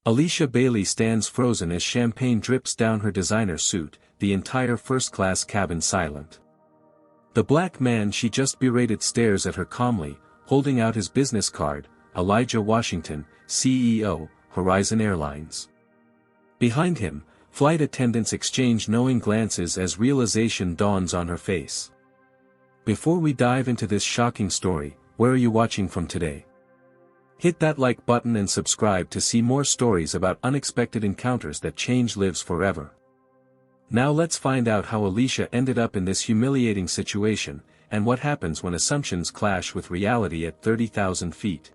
Alicia Bailey stands frozen as champagne drips down her designer suit, the entire first-class cabin silent. The black man she just berated stares at her calmly, holding out his business card, Elijah Washington, CEO, Horizon Airlines. Behind him, flight attendants exchange knowing glances as realization dawns on her face. Before we dive into this shocking story, where are you watching from today? Hit that like button and subscribe to see more stories about unexpected encounters that change lives forever. Now let's find out how Alicia ended up in this humiliating situation, and what happens when assumptions clash with reality at 30,000 feet.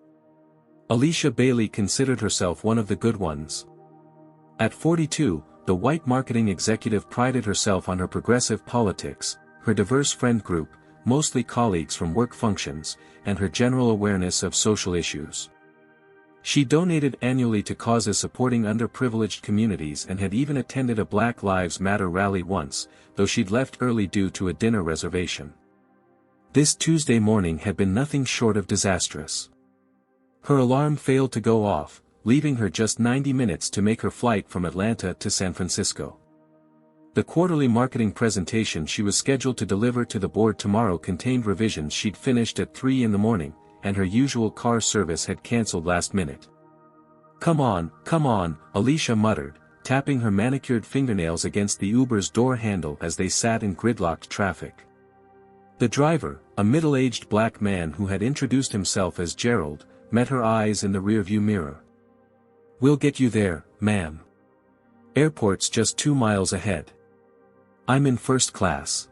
Alicia Bailey considered herself one of the good ones. At 42, the white marketing executive prided herself on her progressive politics, her diverse friend group, mostly colleagues from work functions, and her general awareness of social issues. She donated annually to causes supporting underprivileged communities and had even attended a Black Lives Matter rally once, though she'd left early due to a dinner reservation. This Tuesday morning had been nothing short of disastrous. Her alarm failed to go off, leaving her just 90 minutes to make her flight from Atlanta to San Francisco. The quarterly marketing presentation she was scheduled to deliver to the board tomorrow contained revisions she'd finished at 3 in the morning, and her usual car service had cancelled last minute. Come on, Alicia muttered, tapping her manicured fingernails against the Uber's door handle as they sat in gridlocked traffic. The driver, a middle-aged black man who had introduced himself as Gerald, met her eyes in the rearview mirror. "We'll get you there, ma'am. Airport's just 2 miles ahead. I'm in first class.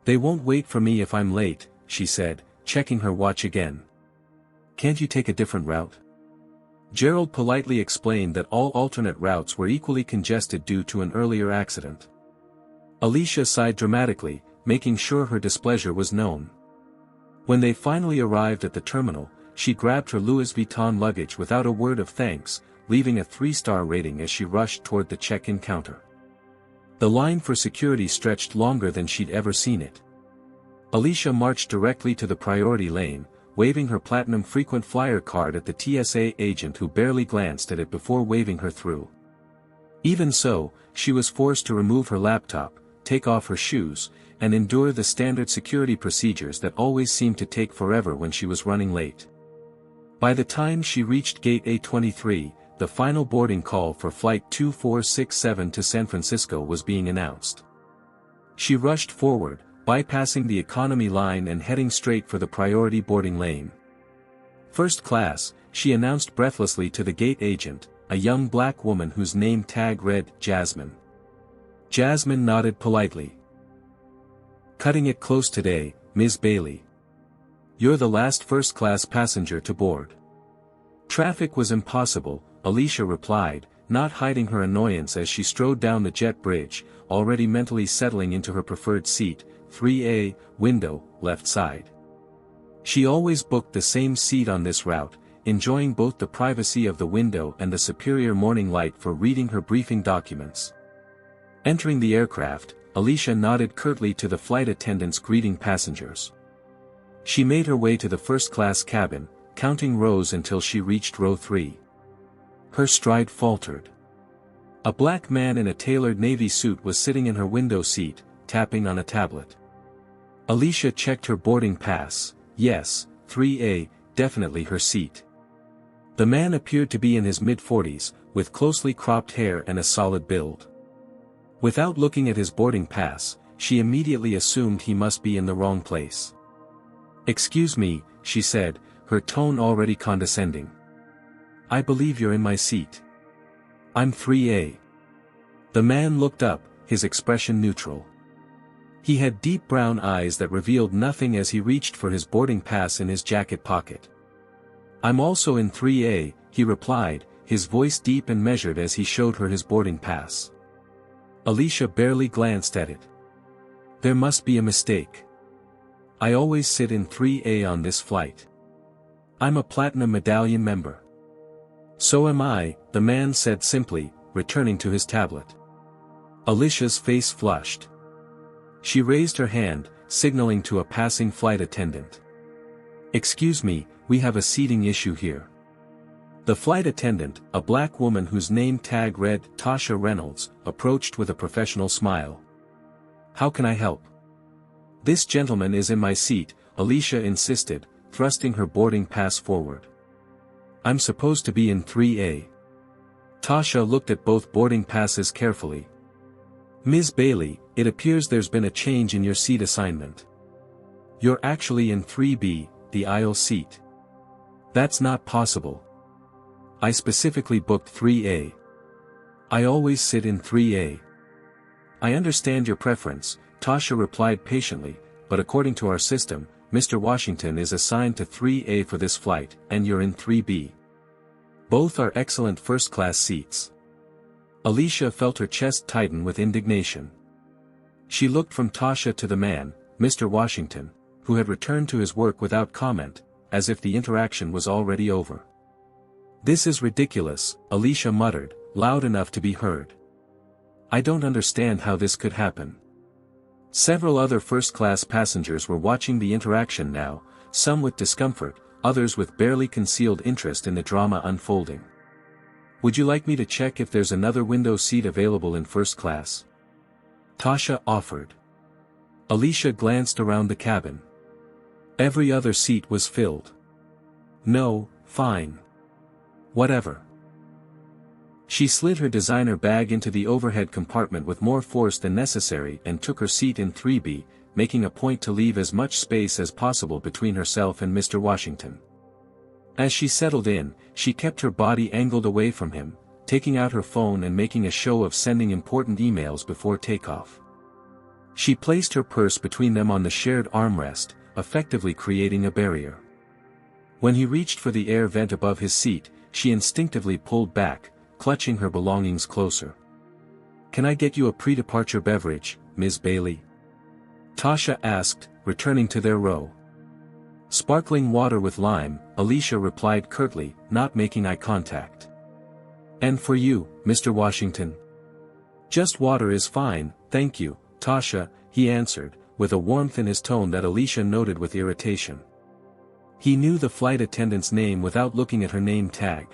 They won't wait for me if I'm late," she said, checking her watch again. "Can't you take a different route?" Gerald politely explained that all alternate routes were equally congested due to an earlier accident. Alicia sighed dramatically, making sure her displeasure was known. When they finally arrived at the terminal, she grabbed her Louis Vuitton luggage without a word of thanks, leaving a 3-star rating as she rushed toward the check-in counter. The line for security stretched longer than she'd ever seen it. Alicia marched directly to the priority lane, waving her platinum frequent flyer card at the TSA agent who barely glanced at it before waving her through. Even so, she was forced to remove her laptop, take off her shoes, and endure the standard security procedures that always seemed to take forever when she was running late. By the time she reached Gate A23, the final boarding call for Flight 2467 to San Francisco was being announced. She rushed forward, bypassing the economy line and heading straight for the priority boarding lane. "First class," she announced breathlessly to the gate agent, a young black woman whose name tag read Jasmine. Jasmine nodded politely. "Cutting it close today, Ms. Bailey. You're the last first-class passenger to board." "Traffic was impossible," Alicia replied, not hiding her annoyance as she strode down the jet bridge, already mentally settling into her preferred seat, 3A, window, left side. She always booked the same seat on this route, enjoying both the privacy of the window and the superior morning light for reading her briefing documents. Entering the aircraft, Alicia nodded curtly to the flight attendants greeting passengers. She made her way to the first-class cabin, counting rows until she reached row 3. Her stride faltered. A black man in a tailored navy suit was sitting in her window seat, tapping on a tablet. Alicia checked her boarding pass. Yes, 3A, definitely her seat. The man appeared to be in his mid-40s, with closely cropped hair and a solid build. Without looking at his boarding pass, she immediately assumed he must be in the wrong place. "Excuse me," she said, her tone already condescending. "I believe you're in my seat." "I'm 3A. The man looked up, his expression neutral. He had deep brown eyes that revealed nothing as he reached for his boarding pass in his jacket pocket. "I'm also in 3A, he replied, his voice deep and measured as he showed her his boarding pass. Alicia barely glanced at it. "There must be a mistake. I always sit in 3A on this flight. I'm a Platinum Medallion member." "So am I," the man said simply, returning to his tablet. Alicia's face flushed. She raised her hand, signaling to a passing flight attendant. "Excuse me, we have a seating issue here." The flight attendant, a black woman whose name tag read Tasha Reynolds, approached with a professional smile. "How can I help?" "This gentleman is in my seat," Alicia insisted, thrusting her boarding pass forward. "I'm supposed to be in 3A. Tasha looked at both boarding passes carefully. "Ms. Bailey, it appears there's been a change in your seat assignment. You're actually in 3B, the aisle seat." "That's not possible. I specifically booked 3A. I always sit in 3A. "I understand your preference," Tasha replied patiently, "but according to our system, Mr. Washington is assigned to 3A for this flight, and you're in 3B. Both are excellent first-class seats." Alicia felt her chest tighten with indignation. She looked from Tasha to the man, Mr. Washington, who had returned to his work without comment, as if the interaction was already over. "This is ridiculous," Alicia muttered, loud enough to be heard. "I don't understand how this could happen." Several other first-class passengers were watching the interaction now, some with discomfort, others with barely concealed interest in the drama unfolding. "Would you like me to check if there's another window seat available in first class?" Tasha offered. Alicia glanced around the cabin. Every other seat was filled. "No, fine. Whatever." She slid her designer bag into the overhead compartment with more force than necessary and took her seat in 3B, making a point to leave as much space as possible between herself and Mr. Washington. As she settled in, she kept her body angled away from him, taking out her phone and making a show of sending important emails before takeoff. She placed her purse between them on the shared armrest, effectively creating a barrier. When he reached for the air vent above his seat, she instinctively pulled back, clutching her belongings closer. "Can I get you a pre-departure beverage, Ms. Bailey?" Tasha asked, returning to their row. "Sparkling water with lime," Alicia replied curtly, not making eye contact. "And for you, Mr. Washington?" "Just water is fine, thank you, Tasha," he answered, with a warmth in his tone that Alicia noted with irritation. He knew the flight attendant's name without looking at her name tag.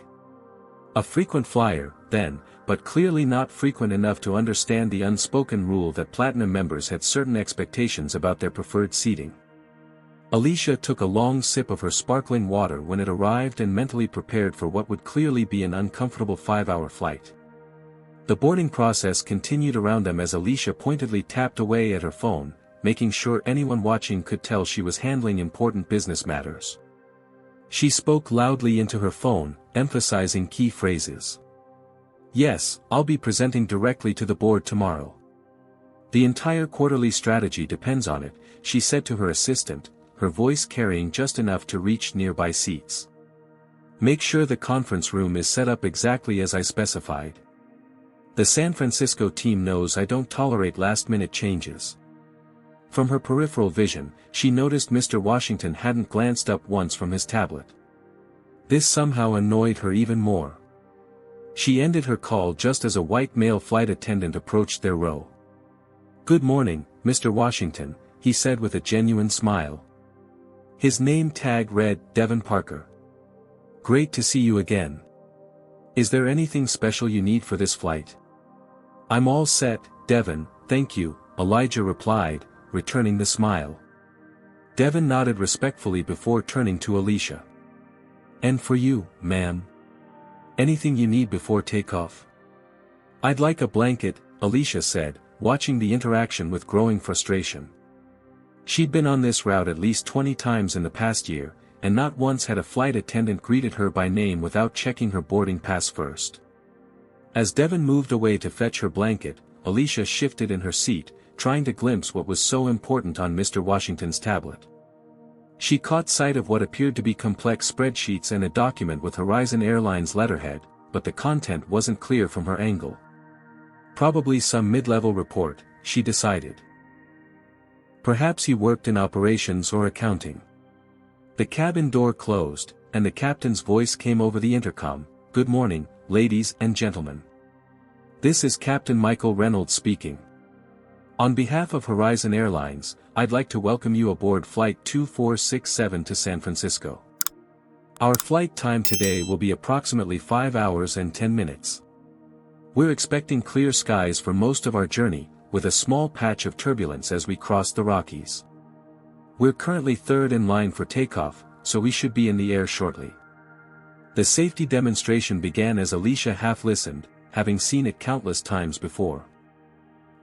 A frequent flyer, then, but clearly not frequent enough to understand the unspoken rule that Platinum members had certain expectations about their preferred seating. Alicia took a long sip of her sparkling water when it arrived and mentally prepared for what would clearly be an uncomfortable 5-hour flight. The boarding process continued around them as Alicia pointedly tapped away at her phone, making sure anyone watching could tell she was handling important business matters. She spoke loudly into her phone, emphasizing key phrases. "Yes, I'll be presenting directly to the board tomorrow. The entire quarterly strategy depends on it," she said to her assistant, her voice carrying just enough to reach nearby seats. "Make sure the conference room is set up exactly as I specified. The San Francisco team knows I don't tolerate last-minute changes." From her peripheral vision, she noticed Mr. Washington hadn't glanced up once from his tablet. This somehow annoyed her even more. She ended her call just as a white male flight attendant approached their row. "Good morning, Mr. Washington," he said with a genuine smile. His name tag read, Devin Parker. "Great to see you again. Is there anything special you need for this flight?" "I'm all set, Devin, thank you," Elijah replied, returning the smile. Devin nodded respectfully before turning to Alicia. "And for you, ma'am? Anything you need before takeoff?" "I'd like a blanket," Alicia said, watching the interaction with growing frustration. She'd been on this route at least 20 times in the past year, and not once had a flight attendant greeted her by name without checking her boarding pass first. As Devin moved away to fetch her blanket, Alicia shifted in her seat, trying to glimpse what was so important on Mr. Washington's tablet. She caught sight of what appeared to be complex spreadsheets and a document with Horizon Airlines letterhead, but the content wasn't clear from her angle. Probably some mid-level report, she decided. Perhaps he worked in operations or accounting. The cabin door closed, and the captain's voice came over the intercom. "Good morning, ladies and gentlemen. This is Captain Michael Reynolds speaking. On behalf of Horizon Airlines, I'd like to welcome you aboard Flight 2467 to San Francisco. Our flight time today will be approximately 5 hours and 10 minutes. We're expecting clear skies for most of our journey, with a small patch of turbulence as we cross the Rockies. We're currently third in line for takeoff, so we should be in the air shortly. The safety demonstration began as Alicia half listened, having seen it countless times before.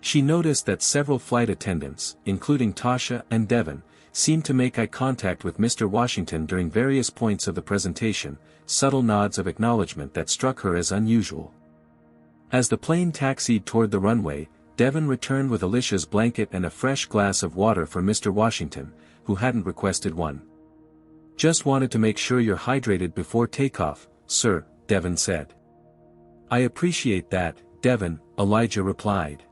She noticed that several flight attendants, including Tasha and Devon, seemed to make eye contact with Mr. Washington during various points of the presentation, subtle nods of acknowledgement that struck her as unusual. As the plane taxied toward the runway, Devon returned with Alicia's blanket and a fresh glass of water for Mr. Washington, who hadn't requested one. "Just wanted to make sure you're hydrated before takeoff, sir," Devon said. "I appreciate that, Devon," Elijah replied.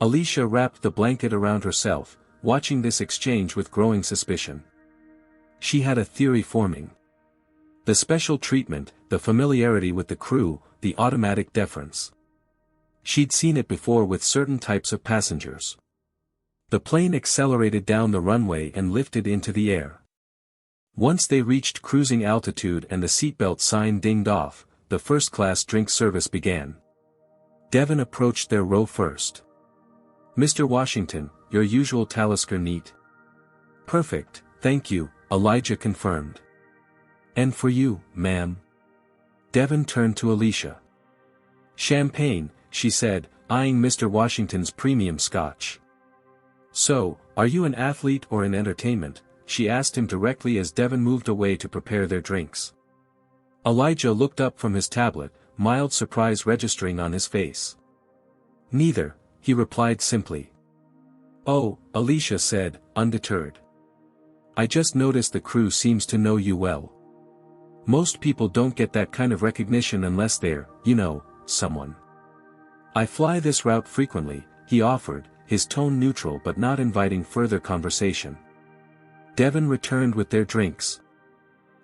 Alicia wrapped the blanket around herself, watching this exchange with growing suspicion. She had a theory forming. The special treatment, the familiarity with the crew, the automatic deference. She'd seen it before with certain types of passengers. The plane accelerated down the runway and lifted into the air. Once they reached cruising altitude and the seatbelt sign dinged off, the first-class drink service began. Devon approached their row first. "Mr. Washington, your usual Talisker neat?" "Perfect, thank you," Elijah confirmed. "And for you, ma'am?" Devon turned to Alicia. "Champagne," she said, eyeing Mr. Washington's premium scotch. "So, are you an athlete or in entertainment?" she asked him directly as Devon moved away to prepare their drinks. Elijah looked up from his tablet, mild surprise registering on his face. "Neither," he replied simply. "Oh," Alicia said, undeterred. "I just noticed the crew seems to know you well. Most people don't get that kind of recognition unless they're, someone. I fly this route frequently," he offered, his tone neutral but not inviting further conversation. Devon returned with their drinks.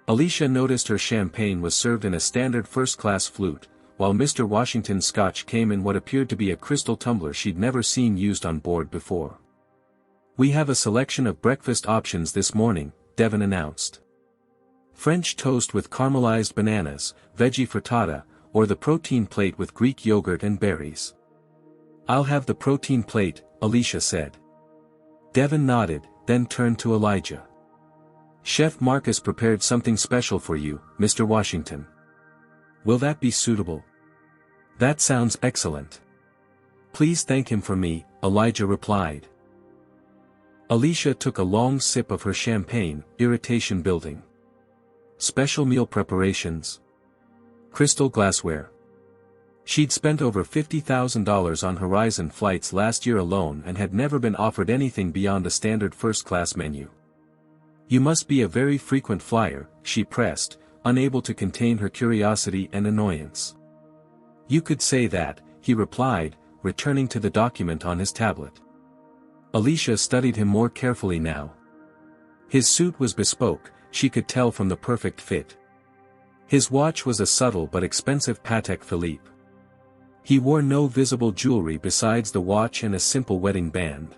Alicia noticed her champagne was served in a standard first-class flute, while Mr. Washington's scotch came in what appeared to be a crystal tumbler she'd never seen used on board before. "We have a selection of breakfast options this morning," Devon announced. "French toast with caramelized bananas, veggie frittata, or the protein plate with Greek yogurt and berries." "I'll have the protein plate," Alicia said. Devon nodded, then turned to Elijah. "Chef Marcus prepared something special for you, Mr. Washington. Will that be suitable?" "That sounds excellent. Please thank him for me," Elijah replied. Alicia took a long sip of her champagne, irritation building. Special meal preparations. Crystal glassware. She'd spent over $50,000 on Horizon flights last year alone and had never been offered anything beyond a standard first-class menu. "You must be a very frequent flyer," she pressed, unable to contain her curiosity and annoyance. "You could say that," he replied, returning to the document on his tablet. Alicia studied him more carefully now. His suit was bespoke, she could tell from the perfect fit. His watch was a subtle but expensive Patek Philippe. He wore no visible jewelry besides the watch and a simple wedding band.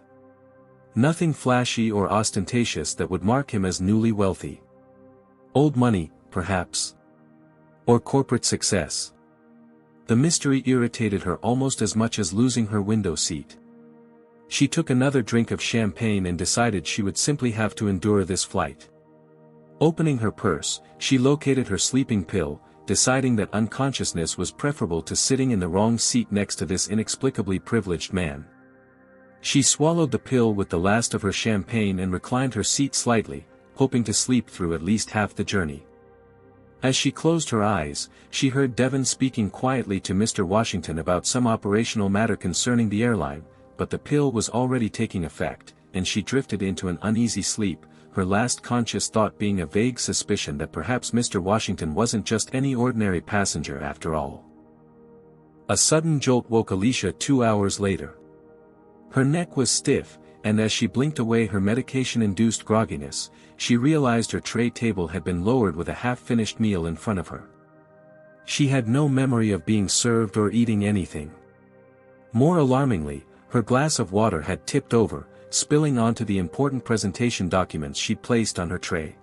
Nothing flashy or ostentatious that would mark him as newly wealthy. Old money, perhaps. Or corporate success. The mystery irritated her almost as much as losing her window seat. She took another drink of champagne and decided she would simply have to endure this flight. Opening her purse, she located her sleeping pill, deciding that unconsciousness was preferable to sitting in the wrong seat next to this inexplicably privileged man. She swallowed the pill with the last of her champagne and reclined her seat slightly, hoping to sleep through at least half the journey. As she closed her eyes, she heard Devon speaking quietly to Mr. Washington about some operational matter concerning the airline, but the pill was already taking effect, and she drifted into an uneasy sleep, her last conscious thought being a vague suspicion that perhaps Mr. Washington wasn't just any ordinary passenger after all. A sudden jolt woke Alicia 2 hours later. Her neck was stiff, and as she blinked away her medication-induced grogginess, she realized her tray table had been lowered with a half-finished meal in front of her. She had no memory of being served or eating anything. More alarmingly, her glass of water had tipped over, spilling onto the important presentation documents she'd placed on her tray.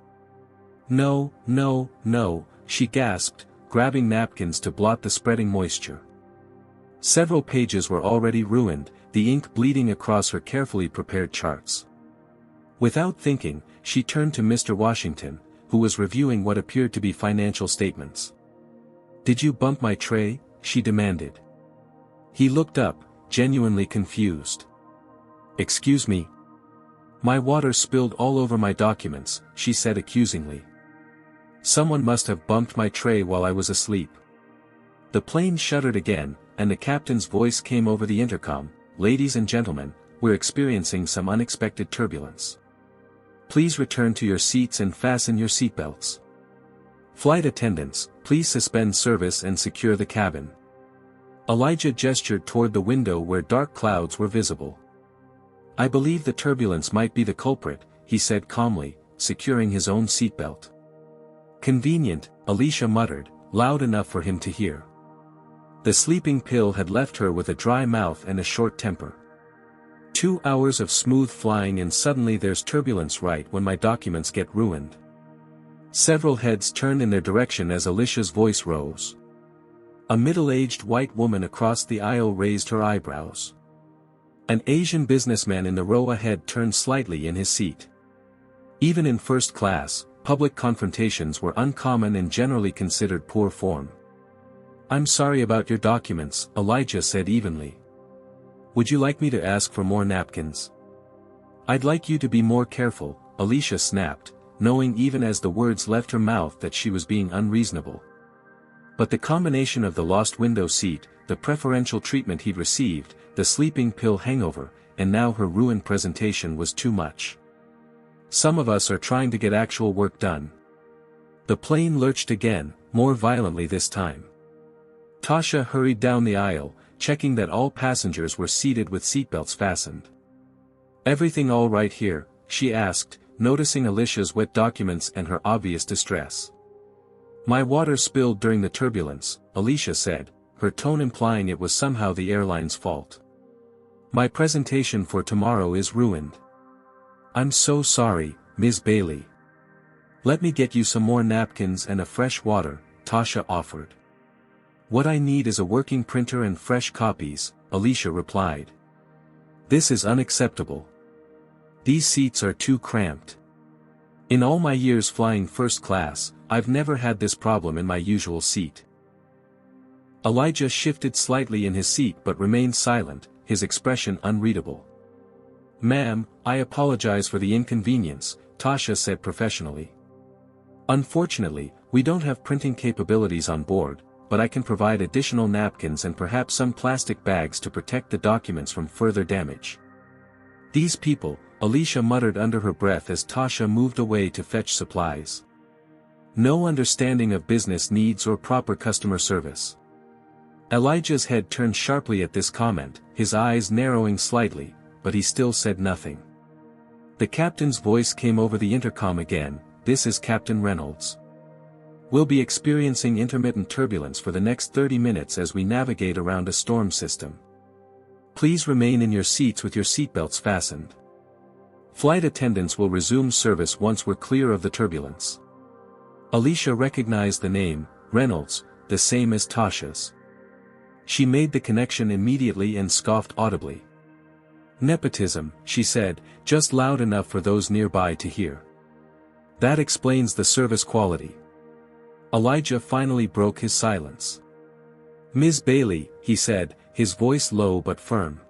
No, no, no, she gasped, grabbing napkins to blot the spreading moisture. Several pages were already ruined, the ink bleeding across her carefully prepared charts. Without thinking, she turned to Mr. Washington, who was reviewing what appeared to be financial statements. "Did you bump my tray?" she demanded. He looked up, genuinely confused. "Excuse me?" "My water spilled all over my documents," she said accusingly. "Someone must have bumped my tray while I was asleep." The plane shuddered again, and the captain's voice came over the intercom. "Ladies and gentlemen, we're experiencing some unexpected turbulence. Please return to your seats and fasten your seatbelts. Flight attendants, please suspend service and secure the cabin." Elijah gestured toward the window where dark clouds were visible. "I believe the turbulence might be the culprit," he said calmly, securing his own seatbelt. "Convenient," Alicia muttered, loud enough for him to hear. The sleeping pill had left her with a dry mouth and a short temper. 2 hours of smooth flying and suddenly there's turbulence right when my documents get ruined. Several heads turned in their direction as Alicia's voice rose. A middle-aged white woman across the aisle raised her eyebrows. An Asian businessman in the row ahead turned slightly in his seat. Even in first class, public confrontations were uncommon and generally considered poor form. "I'm sorry about your documents," Elijah said evenly. "Would you like me to ask for more napkins?" "I'd like you to be more careful," Alicia snapped, knowing even as the words left her mouth that she was being unreasonable. But the combination of the lost window seat, the preferential treatment he'd received, the sleeping pill hangover, and now her ruined presentation was too much. "Some of us are trying to get actual work done." The plane lurched again, more violently this time. Tasha hurried down the aisle, checking that all passengers were seated with seatbelts fastened. "Everything all right here?" she asked, noticing Alicia's wet documents and her obvious distress. "My water spilled during the turbulence," Alicia said, her tone implying it was somehow the airline's fault. "My presentation for tomorrow is ruined." "I'm so sorry, Ms. Bailey." "Let me get you some more napkins and a fresh water," Tasha offered. "What I need is a working printer and fresh copies," Alicia replied. "This is unacceptable. These seats are too cramped. In all my years flying first class, I've never had this problem in my usual seat." Elijah shifted slightly in his seat but remained silent, his expression unreadable. "Ma'am, I apologize for the inconvenience," Tasha said professionally. "Unfortunately, we don't have printing capabilities on board, but I can provide additional napkins and perhaps some plastic bags to protect the documents from further damage." "These people," Alicia muttered under her breath as Tasha moved away to fetch supplies. "No understanding of business needs or proper customer service." Elijah's head turned sharply at this comment, his eyes narrowing slightly, but he still said nothing. The captain's voice came over the intercom again. "This is Captain Reynolds. We'll be experiencing intermittent turbulence for the next 30 minutes as we navigate around a storm system. Please remain in your seats with your seatbelts fastened. Flight attendants will resume service once we're clear of the turbulence." Alicia recognized the name, Reynolds, the same as Tasha's. She made the connection immediately and scoffed audibly. "Nepotism," she said, just loud enough for those nearby to hear. "That explains the service quality." Elijah finally broke his silence. "Ms. Bailey," he said, his voice low but firm.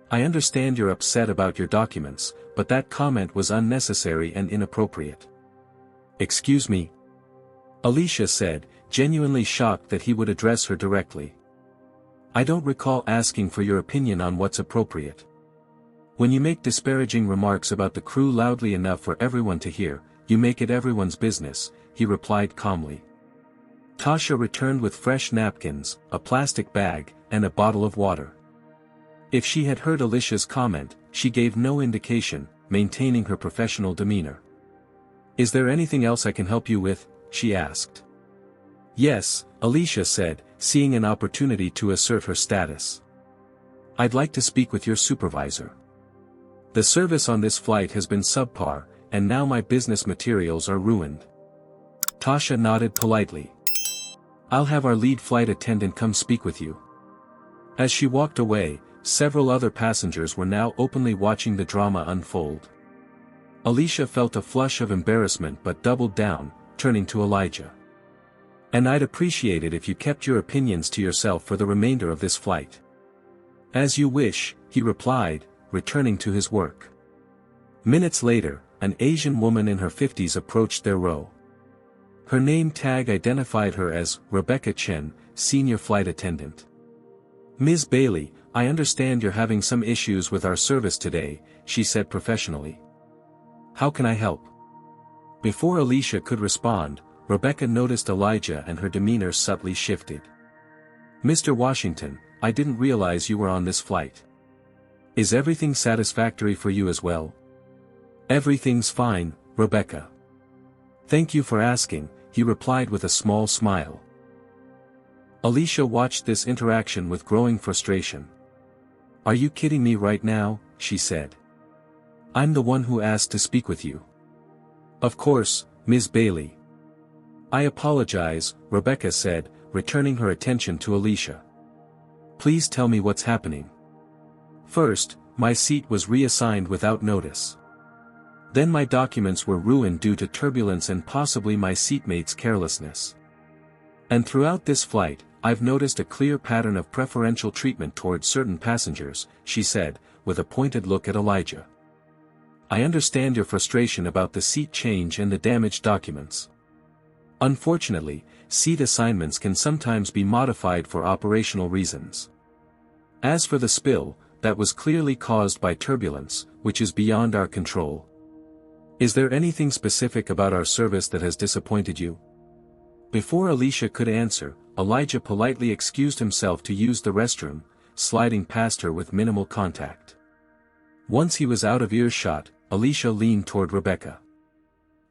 "I understand you're upset about your documents, but that comment was unnecessary and inappropriate." "Excuse me?" Alicia said, genuinely shocked that he would address her directly. "I don't recall asking for your opinion on what's appropriate. When you make disparaging remarks about the crew loudly enough for everyone to hear, you make it everyone's business," he replied calmly. Tasha returned with fresh napkins, a plastic bag, and a bottle of water. If she had heard Alicia's comment, she gave no indication, maintaining her professional demeanor. "Is there anything else I can help you with?" she asked. "Yes," Alicia said, seeing an opportunity to assert her status. "I'd like to speak with your supervisor. The service on this flight has been subpar, and now my business materials are ruined." Tasha nodded politely. I'll have our lead flight attendant come speak with you. As she walked away, several other passengers were now openly watching the drama unfold. Alicia felt a flush of embarrassment but doubled down, turning to Elijah. And I'd appreciate it if you kept your opinions to yourself for the remainder of this flight. As you wish, he replied, returning to his work. Minutes later, an Asian woman in her 50s approached their row. Her name tag identified her as Rebecca Chen, senior flight attendant. Ms. Bailey, I understand you're having some issues with our service today, she said professionally. How can I help? Before Alicia could respond, Rebecca noticed Elijah and her demeanor subtly shifted. Mr. Washington, I didn't realize you were on this flight. Is everything satisfactory for you as well? Everything's fine, Rebecca. Thank you for asking, he replied with a small smile. Alicia watched this interaction with growing frustration. Are you kidding me right now? She said. I'm the one who asked to speak with you. Of course, Ms. Bailey. I apologize, Rebecca said, returning her attention to Alicia. Please tell me what's happening. First, my seat was reassigned without notice. Then my documents were ruined due to turbulence and possibly my seatmate's carelessness. And throughout this flight, I've noticed a clear pattern of preferential treatment towards certain passengers, she said, with a pointed look at Elijah. I understand your frustration about the seat change and the damaged documents. Unfortunately, seat assignments can sometimes be modified for operational reasons. As for the spill, that was clearly caused by turbulence, which is beyond our control. Is there anything specific about our service that has disappointed you? Before Alicia could answer, Elijah politely excused himself to use the restroom, sliding past her with minimal contact. Once he was out of earshot, Alicia leaned toward Rebecca.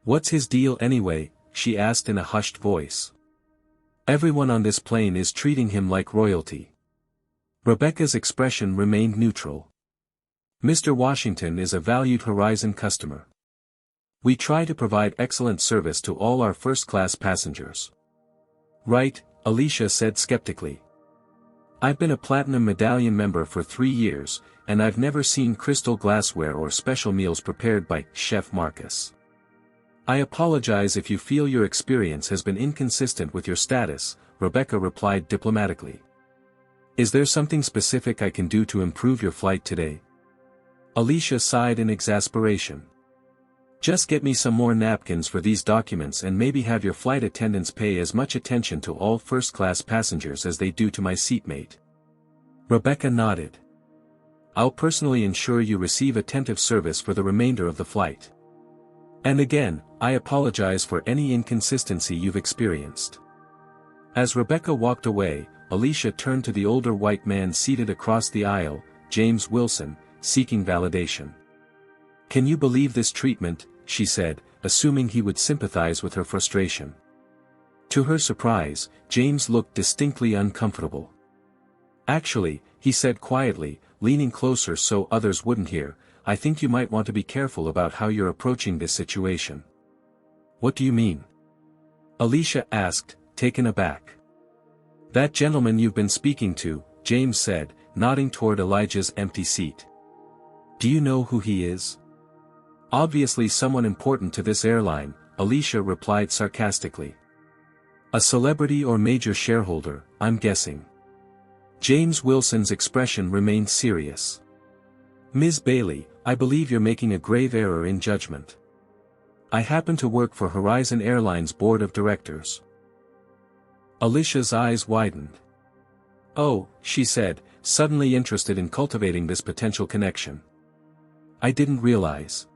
What's his deal anyway? She asked in a hushed voice. Everyone on this plane is treating him like royalty. Rebecca's expression remained neutral. Mr. Washington is a valued Horizon customer. We try to provide excellent service to all our first-class passengers. Right, Alicia said skeptically. I've been a Platinum Medallion member for 3 years, and I've never seen crystal glassware or special meals prepared by Chef Marcus. I apologize if you feel your experience has been inconsistent with your status, Rebecca replied diplomatically. Is there something specific I can do to improve your flight today? Alicia sighed in exasperation. Just get me some more napkins for these documents and maybe have your flight attendants pay as much attention to all first-class passengers as they do to my seatmate. Rebecca nodded. I'll personally ensure you receive attentive service for the remainder of the flight. And again, I apologize for any inconsistency you've experienced. As Rebecca walked away, Alicia turned to the older white man seated across the aisle, James Wilson, seeking validation. Can you believe this treatment? She said, assuming he would sympathize with her frustration. To her surprise, James looked distinctly uncomfortable. Actually, he said quietly, leaning closer so others wouldn't hear, I think you might want to be careful about how you're approaching this situation. What do you mean? Alicia asked, taken aback. That gentleman you've been speaking to, James said, nodding toward Elijah's empty seat. Do you know who he is? Obviously someone important to this airline, Alicia replied sarcastically. A celebrity or major shareholder, I'm guessing. James Wilson's expression remained serious. Ms. Bailey, I believe you're making a grave error in judgment. I happen to work for Horizon Airline's board of directors. Alicia's eyes widened. Oh, she said, suddenly interested in cultivating this potential connection. I didn't realize.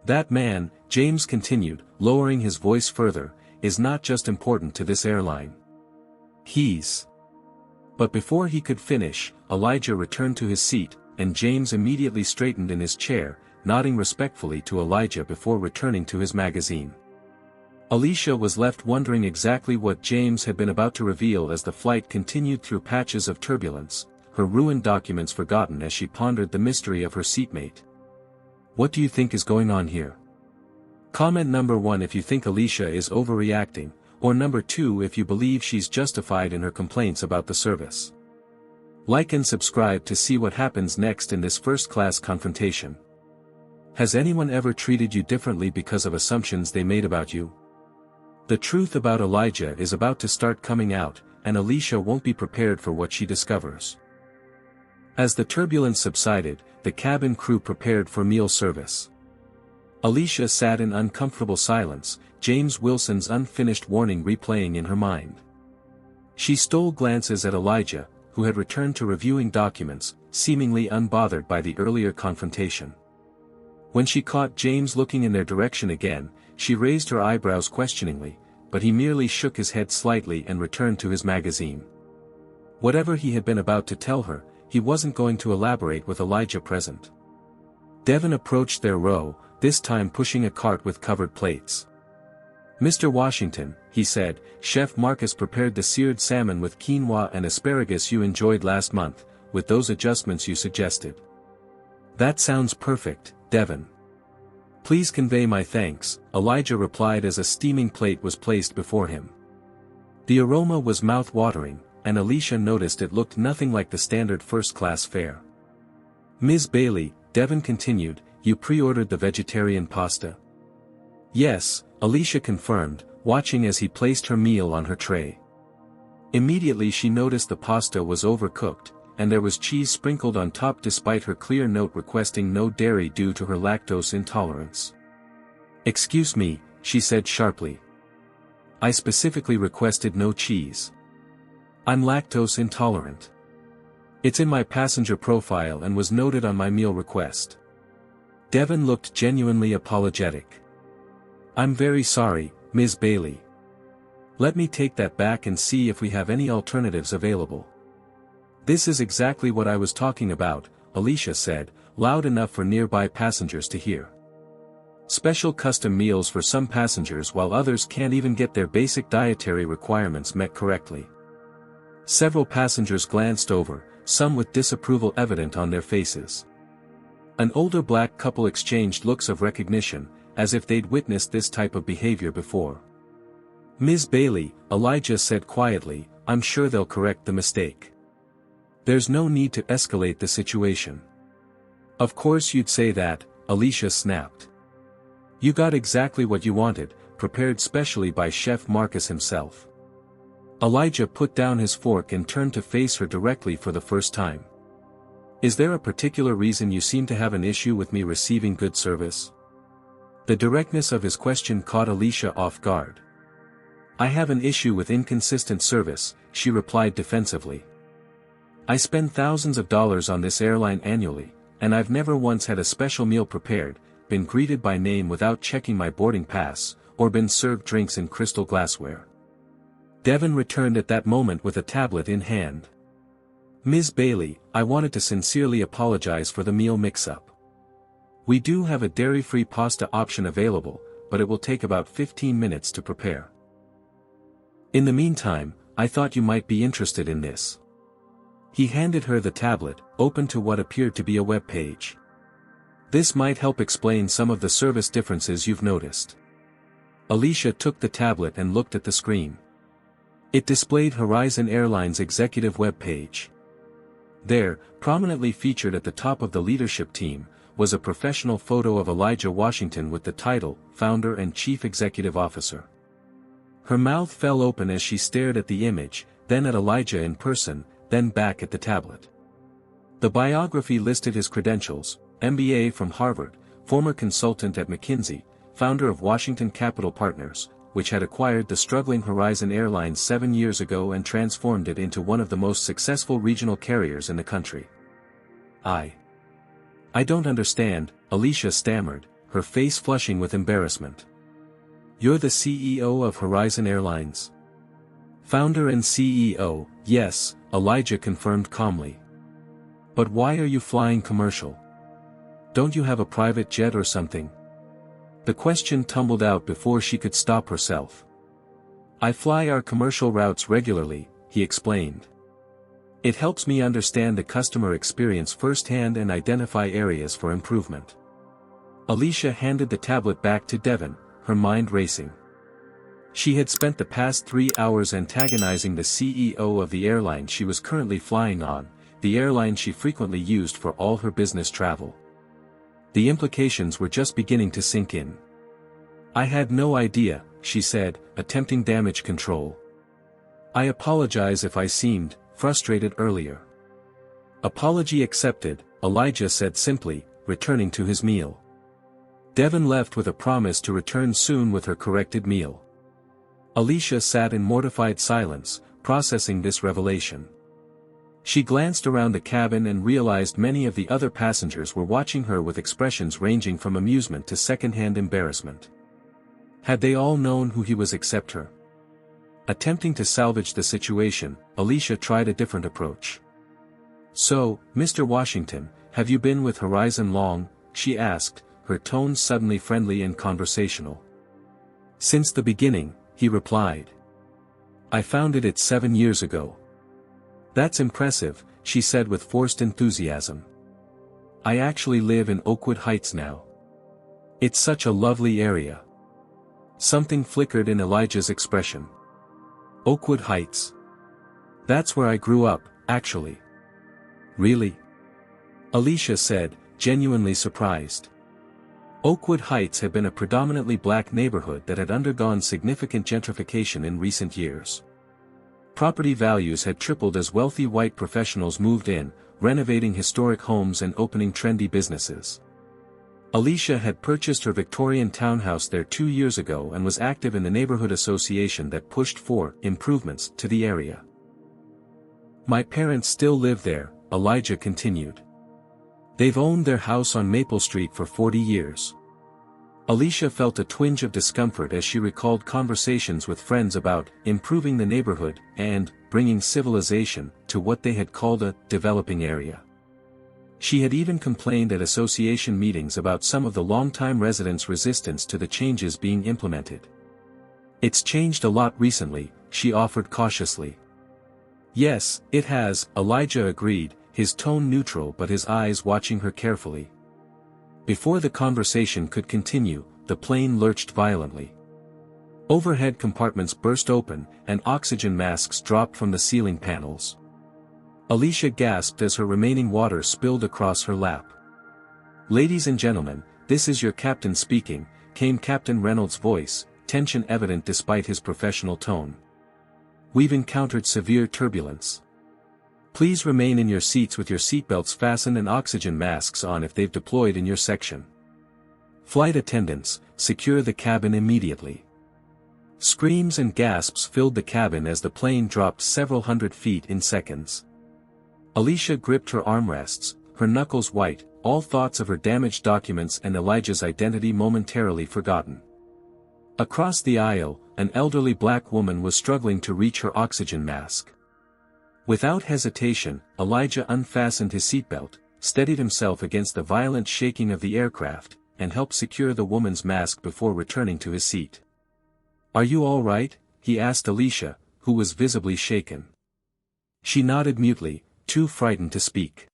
That man, James continued, lowering his voice further, is not just important to this airline. He's. But before he could finish, Elijah returned to his seat, and James immediately straightened in his chair, nodding respectfully to Elijah before returning to his magazine. Alicia was left wondering exactly what James had been about to reveal as the flight continued through patches of turbulence, her ruined documents forgotten as she pondered the mystery of her seatmate. What do you think is going on here? Comment number 1 if you think Alicia is overreacting, or number 2 if you believe she's justified in her complaints about the service. Like and subscribe to see what happens next in this first-class confrontation. Has anyone ever treated you differently because of assumptions they made about you? The truth about Elijah is about to start coming out, and Alicia won't be prepared for what she discovers. As the turbulence subsided, the cabin crew prepared for meal service. Alicia sat in uncomfortable silence, James Wilson's unfinished warning replaying in her mind. She stole glances at Elijah, who had returned to reviewing documents, seemingly unbothered by the earlier confrontation. When she caught James looking in their direction again, she raised her eyebrows questioningly, but he merely shook his head slightly and returned to his magazine. Whatever he had been about to tell her, he wasn't going to elaborate with Elijah present. Devon approached their row, this time pushing a cart with covered plates. "Mr. Washington," he said, "Chef Marcus prepared the seared salmon with quinoa and asparagus you enjoyed last month, with those adjustments you suggested." "That sounds perfect, Devon." "Please convey my thanks," Elijah replied as a steaming plate was placed before him. The aroma was mouth-watering, and Alicia noticed it looked nothing like the standard first-class fare. "Ms. Bailey," Devon continued, "you pre-ordered the vegetarian pasta?" "Yes," Alicia confirmed, watching as he placed her meal on her tray. Immediately she noticed the pasta was overcooked, and there was cheese sprinkled on top despite her clear note requesting no dairy due to her lactose intolerance. "Excuse me," she said sharply. "I specifically requested no cheese. I'm lactose intolerant. It's in my passenger profile and was noted on my meal request." Devon looked genuinely apologetic. "I'm very sorry, Ms. Bailey. Let me take that back and see if we have any alternatives available." "This is exactly what I was talking about," Alicia said, loud enough for nearby passengers to hear. "Special custom meals for some passengers while others can't even get their basic dietary requirements met correctly." Several passengers glanced over, some with disapproval evident on their faces. An older black couple exchanged looks of recognition, as if they'd witnessed this type of behavior before. "Ms. Bailey," Elijah said quietly, "I'm sure they'll correct the mistake. There's no need to escalate the situation." "Of course you'd say that," Alicia snapped. "You got exactly what you wanted, prepared specially by Chef Marcus himself." Elijah put down his fork and turned to face her directly for the first time. "Is there a particular reason you seem to have an issue with me receiving good service?" The directness of his question caught Alicia off guard. "I have an issue with inconsistent service," she replied defensively. "I spend thousands of dollars on this airline annually, and I've never once had a special meal prepared, been greeted by name without checking my boarding pass, or been served drinks in crystal glassware." Devon returned at that moment with a tablet in hand. "Ms. Bailey, I wanted to sincerely apologize for the meal mix-up. We do have a dairy-free pasta option available, but it will take about 15 minutes to prepare. In the meantime, I thought you might be interested in this." He handed her the tablet, open to what appeared to be a web page. "This might help explain some of the service differences you've noticed." Alicia took the tablet and looked at the screen. It displayed Horizon Airlines' executive web page. There, prominently featured at the top of the leadership team, was a professional photo of Elijah Washington with the title, Founder and Chief Executive Officer. Her mouth fell open as she stared at the image, then at Elijah in person, then back at the tablet. The biography listed his credentials: MBA from Harvard, former consultant at McKinsey, founder of Washington Capital Partners, which had acquired the struggling Horizon Airlines 7 years ago and transformed it into one of the most successful regional carriers in the country. I don't understand," Alicia stammered, her face flushing with embarrassment. "You're the CEO of Horizon Airlines?" "Founder and CEO, yes," Elijah confirmed calmly. "But why are you flying commercial? Don't you have a private jet or something?" The question tumbled out before she could stop herself. "I fly our commercial routes regularly," he explained. "It helps me understand the customer experience firsthand and identify areas for improvement. Alicia handed the tablet back to Devon, her mind racing. She had spent the past 3 hours antagonizing the CEO of the airline she was currently flying on, the airline she frequently used for all her business travel. The implications were just beginning to sink in. "I had no idea," she said, attempting damage control. "I apologize if I seemed frustrated earlier." "Apology accepted," Elijah said simply, returning to his meal. Devon left with a promise to return soon with her corrected meal. Alicia sat in mortified silence, processing this revelation. She glanced around the cabin and realized many of the other passengers were watching her with expressions ranging from amusement to second-hand embarrassment. Had they all known who he was except her? Attempting to salvage the situation, Alicia tried a different approach. "So, Mr. Washington, have you been with Horizon long?" she asked, her tone suddenly friendly and conversational. "Since the beginning," he replied. "I founded it 7 years ago." "That's impressive," she said with forced enthusiasm. "I actually live in Oakwood Heights now. It's such a lovely area." Something flickered in Elijah's expression. "Oakwood Heights? That's where I grew up, actually." "Really?" Alicia said, genuinely surprised. Oakwood Heights had been a predominantly black neighborhood that had undergone significant gentrification in recent years. Property values had tripled as wealthy white professionals moved in, renovating historic homes and opening trendy businesses. Alicia had purchased her Victorian townhouse there 2 years ago and was active in the neighborhood association that pushed for improvements to the area. "My parents still live there," Elijah continued. "They've owned their house on Maple Street for 40 years. Alicia felt a twinge of discomfort as she recalled conversations with friends about improving the neighborhood and bringing civilization to what they had called a developing area. She had even complained at association meetings about some of the longtime residents' resistance to the changes being implemented. "It's changed a lot recently," she offered cautiously. "Yes, it has," Elijah agreed, his tone neutral but his eyes watching her carefully. Before the conversation could continue, the plane lurched violently. Overhead compartments burst open, and oxygen masks dropped from the ceiling panels. Alicia gasped as her remaining water spilled across her lap. "Ladies and gentlemen, this is your captain speaking," came Captain Reynolds' voice, tension evident despite his professional tone. "We've encountered severe turbulence. Please remain in your seats with your seatbelts fastened and oxygen masks on if they've deployed in your section. Flight attendants, secure the cabin immediately." Screams and gasps filled the cabin as the plane dropped several hundred feet in seconds. Alicia gripped her armrests, her knuckles white, all thoughts of her damaged documents and Elijah's identity momentarily forgotten. Across the aisle, an elderly black woman was struggling to reach her oxygen mask. Without hesitation, Elijah unfastened his seatbelt, steadied himself against the violent shaking of the aircraft, and helped secure the woman's mask before returning to his seat. "Are you all right?" he asked Alicia, who was visibly shaken. She nodded mutely, too frightened to speak.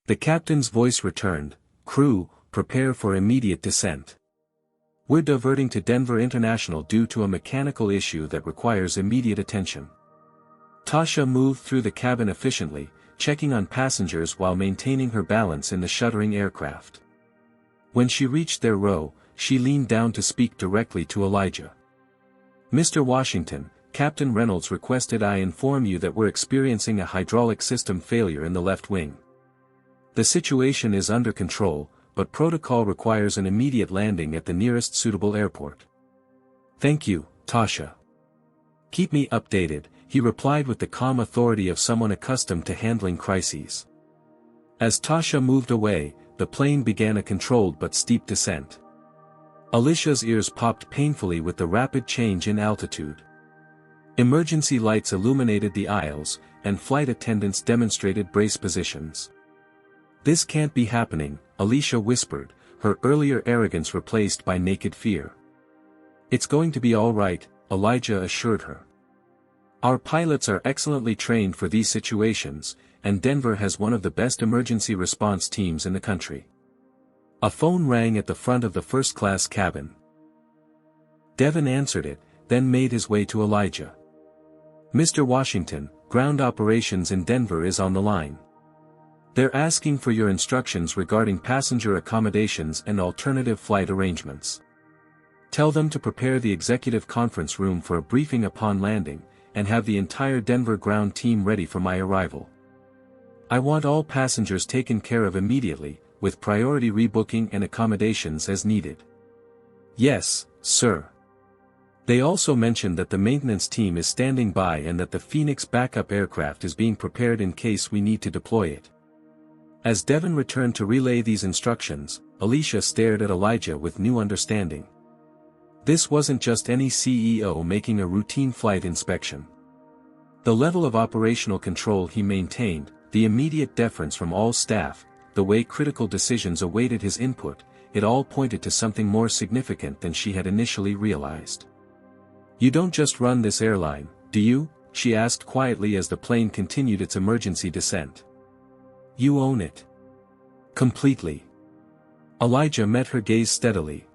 The captain's voice returned, "Crew, prepare for immediate descent. We're diverting to Denver International due to a mechanical issue that requires immediate attention." Tasha moved through the cabin efficiently, checking on passengers while maintaining her balance in the shuddering aircraft. When she reached their row, she leaned down to speak directly to Elijah. "Mr. Washington, Captain Reynolds requested I inform you that we're experiencing a hydraulic system failure in the left wing. The situation is under control, but protocol requires an immediate landing at the nearest suitable airport." "Thank you, Tasha. Keep me updated," he replied with the calm authority of someone accustomed to handling crises. As Tasha moved away, the plane began a controlled but steep descent. Alicia's ears popped painfully with the rapid change in altitude. Emergency lights illuminated the aisles, and flight attendants demonstrated brace positions. "This can't be happening," Alicia whispered, her earlier arrogance replaced by naked fear. "It's going to be all right," Elijah assured her. "Our pilots are excellently trained for these situations, and Denver has one of the best emergency response teams in the country." A phone rang at the front of the first-class cabin. Devon answered it, then made his way to Elijah. "Mr. Washington, ground operations in Denver is on the line. They're asking for your instructions regarding passenger accommodations and alternative flight arrangements. Tell them to prepare the executive conference room for a briefing upon landing, and have the entire Denver ground team ready for my arrival. I want all passengers taken care of immediately, with priority rebooking and accommodations as needed." "Yes, sir." They also mentioned that the maintenance team is standing by and that the Phoenix backup aircraft is being prepared in case we need to deploy it. As Devon returned to relay these instructions, Alicia stared at Elijah with new understanding. This wasn't just any CEO making a routine flight inspection. The level of operational control he maintained, the immediate deference from all staff, the way critical decisions awaited his input, it all pointed to something more significant than she had initially realized. "You don't just run this airline, do you?" she asked quietly as the plane continued its emergency descent. "You own it. Completely." Elijah met her gaze steadily.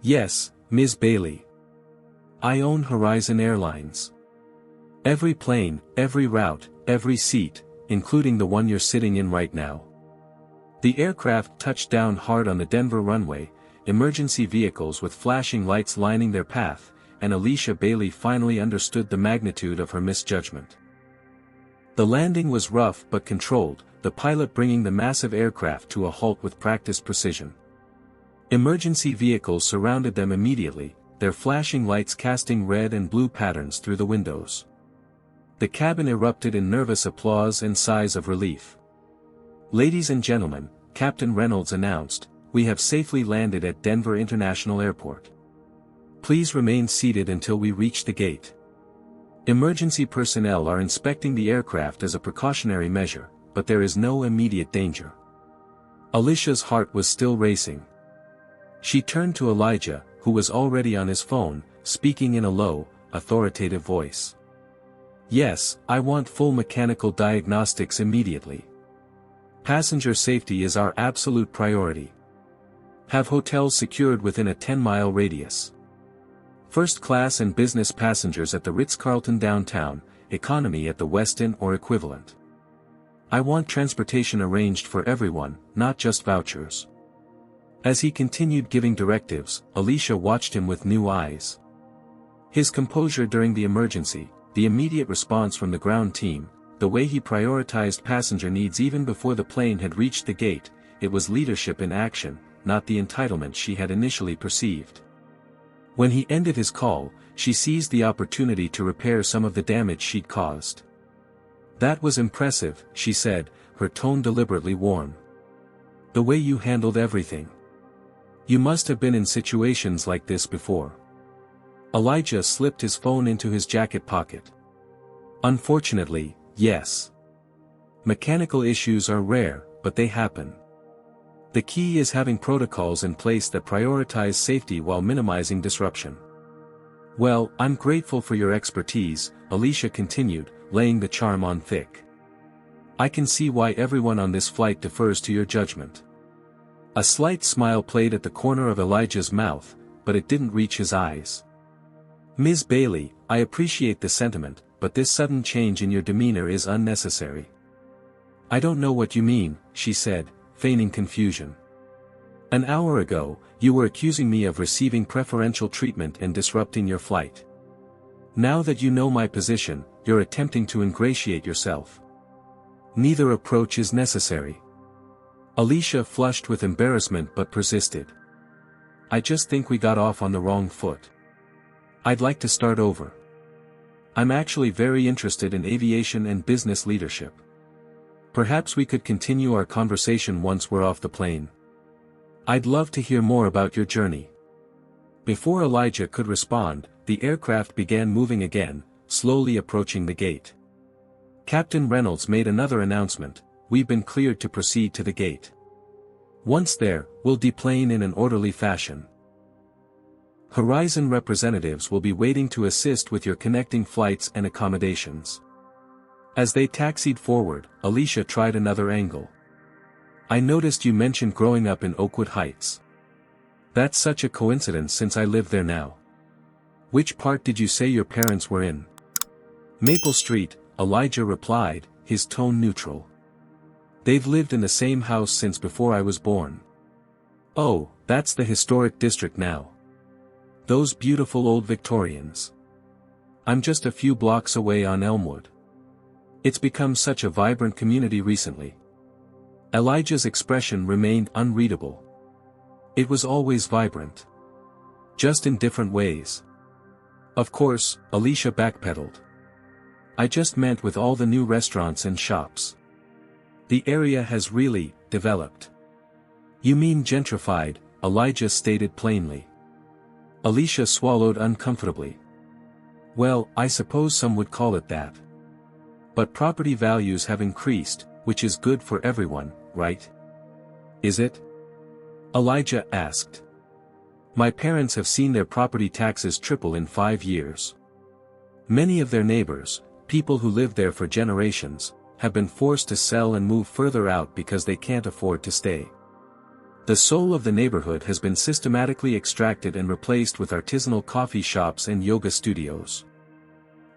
"Yes, Ms. Bailey. I own Horizon Airlines. Every plane, every route, every seat, including the one you're sitting in right now." The aircraft touched down hard on the Denver runway, emergency vehicles with flashing lights lining their path, and Alicia Bailey finally understood the magnitude of her misjudgment. The landing was rough but controlled, the pilot bringing the massive aircraft to a halt with practiced precision. Emergency vehicles surrounded them immediately, their flashing lights casting red and blue patterns through the windows. The cabin erupted in nervous applause and sighs of relief. "Ladies and gentlemen," Captain Reynolds announced, "we have safely landed at Denver International Airport. Please remain seated until we reach the gate. Emergency personnel are inspecting the aircraft as a precautionary measure, but there is no immediate danger." Alicia's heart was still racing. She turned to Elijah, who was already on his phone, speaking in a low, authoritative voice. "Yes, I want full mechanical diagnostics immediately. Passenger safety is our absolute priority. Have hotels secured within a 10-mile radius. First class and business passengers at the Ritz-Carlton downtown, economy at the Westin or equivalent. I want transportation arranged for everyone, not just vouchers." As he continued giving directives, Alicia watched him with new eyes. His composure during the emergency, the immediate response from the ground team, the way he prioritized passenger needs even before the plane had reached the gate, it was leadership in action, not the entitlement she had initially perceived. When he ended his call, she seized the opportunity to repair some of the damage she'd caused. "That was impressive," she said, her tone deliberately warm. "The way you handled everything. You must have been in situations like this before." Elijah slipped his phone into his jacket pocket. "Unfortunately, yes. Mechanical issues are rare, but they happen. The key is having protocols in place that prioritize safety while minimizing disruption." "Well, I'm grateful for your expertise," Alicia continued, laying the charm on thick. "I can see why everyone on this flight defers to your judgment." A slight smile played at the corner of Elijah's mouth, but it didn't reach his eyes. "Ms. Bailey, I appreciate the sentiment, but this sudden change in your demeanor is unnecessary." "I don't know what you mean," she said, feigning confusion. "An hour ago, you were accusing me of receiving preferential treatment and disrupting your flight. Now that you know my position, you're attempting to ingratiate yourself. Neither approach is necessary." Alicia flushed with embarrassment but persisted. "I just think we got off on the wrong foot. I'd like to start over. I'm actually very interested in aviation and business leadership. Perhaps we could continue our conversation once we're off the plane. I'd love to hear more about your journey." Before Elijah could respond, the aircraft began moving again, slowly approaching the gate. Captain Reynolds made another announcement: "We've been cleared to proceed to the gate. Once there, we'll deplane in an orderly fashion. Horizon representatives will be waiting to assist with your connecting flights and accommodations." As they taxied forward, Alicia tried another angle. I noticed you mentioned growing up in Oakwood Heights. That's such a coincidence since I live there now. Which part did you say your parents were in? Maple Street, Elijah replied, his tone neutral. They've lived in the same house since before I was born. Oh, that's the historic district now. Those beautiful old Victorians. I'm just a few blocks away on Elmwood. It's become such a vibrant community recently. Elijah's expression remained unreadable. It was always vibrant. Just in different ways. Of course, Alicia backpedaled. I just meant with all the new restaurants and shops. The area has really developed. You mean gentrified, Elijah stated plainly. Alicia swallowed uncomfortably. Well, I suppose some would call it that. But property values have increased, which is good for everyone, right? Is it? Elijah asked. My parents have seen their property taxes triple in 5 years. Many of their neighbors, people who lived there for generations, have been forced to sell and move further out because they can't afford to stay. The soul of the neighborhood has been systematically extracted and replaced with artisanal coffee shops and yoga studios.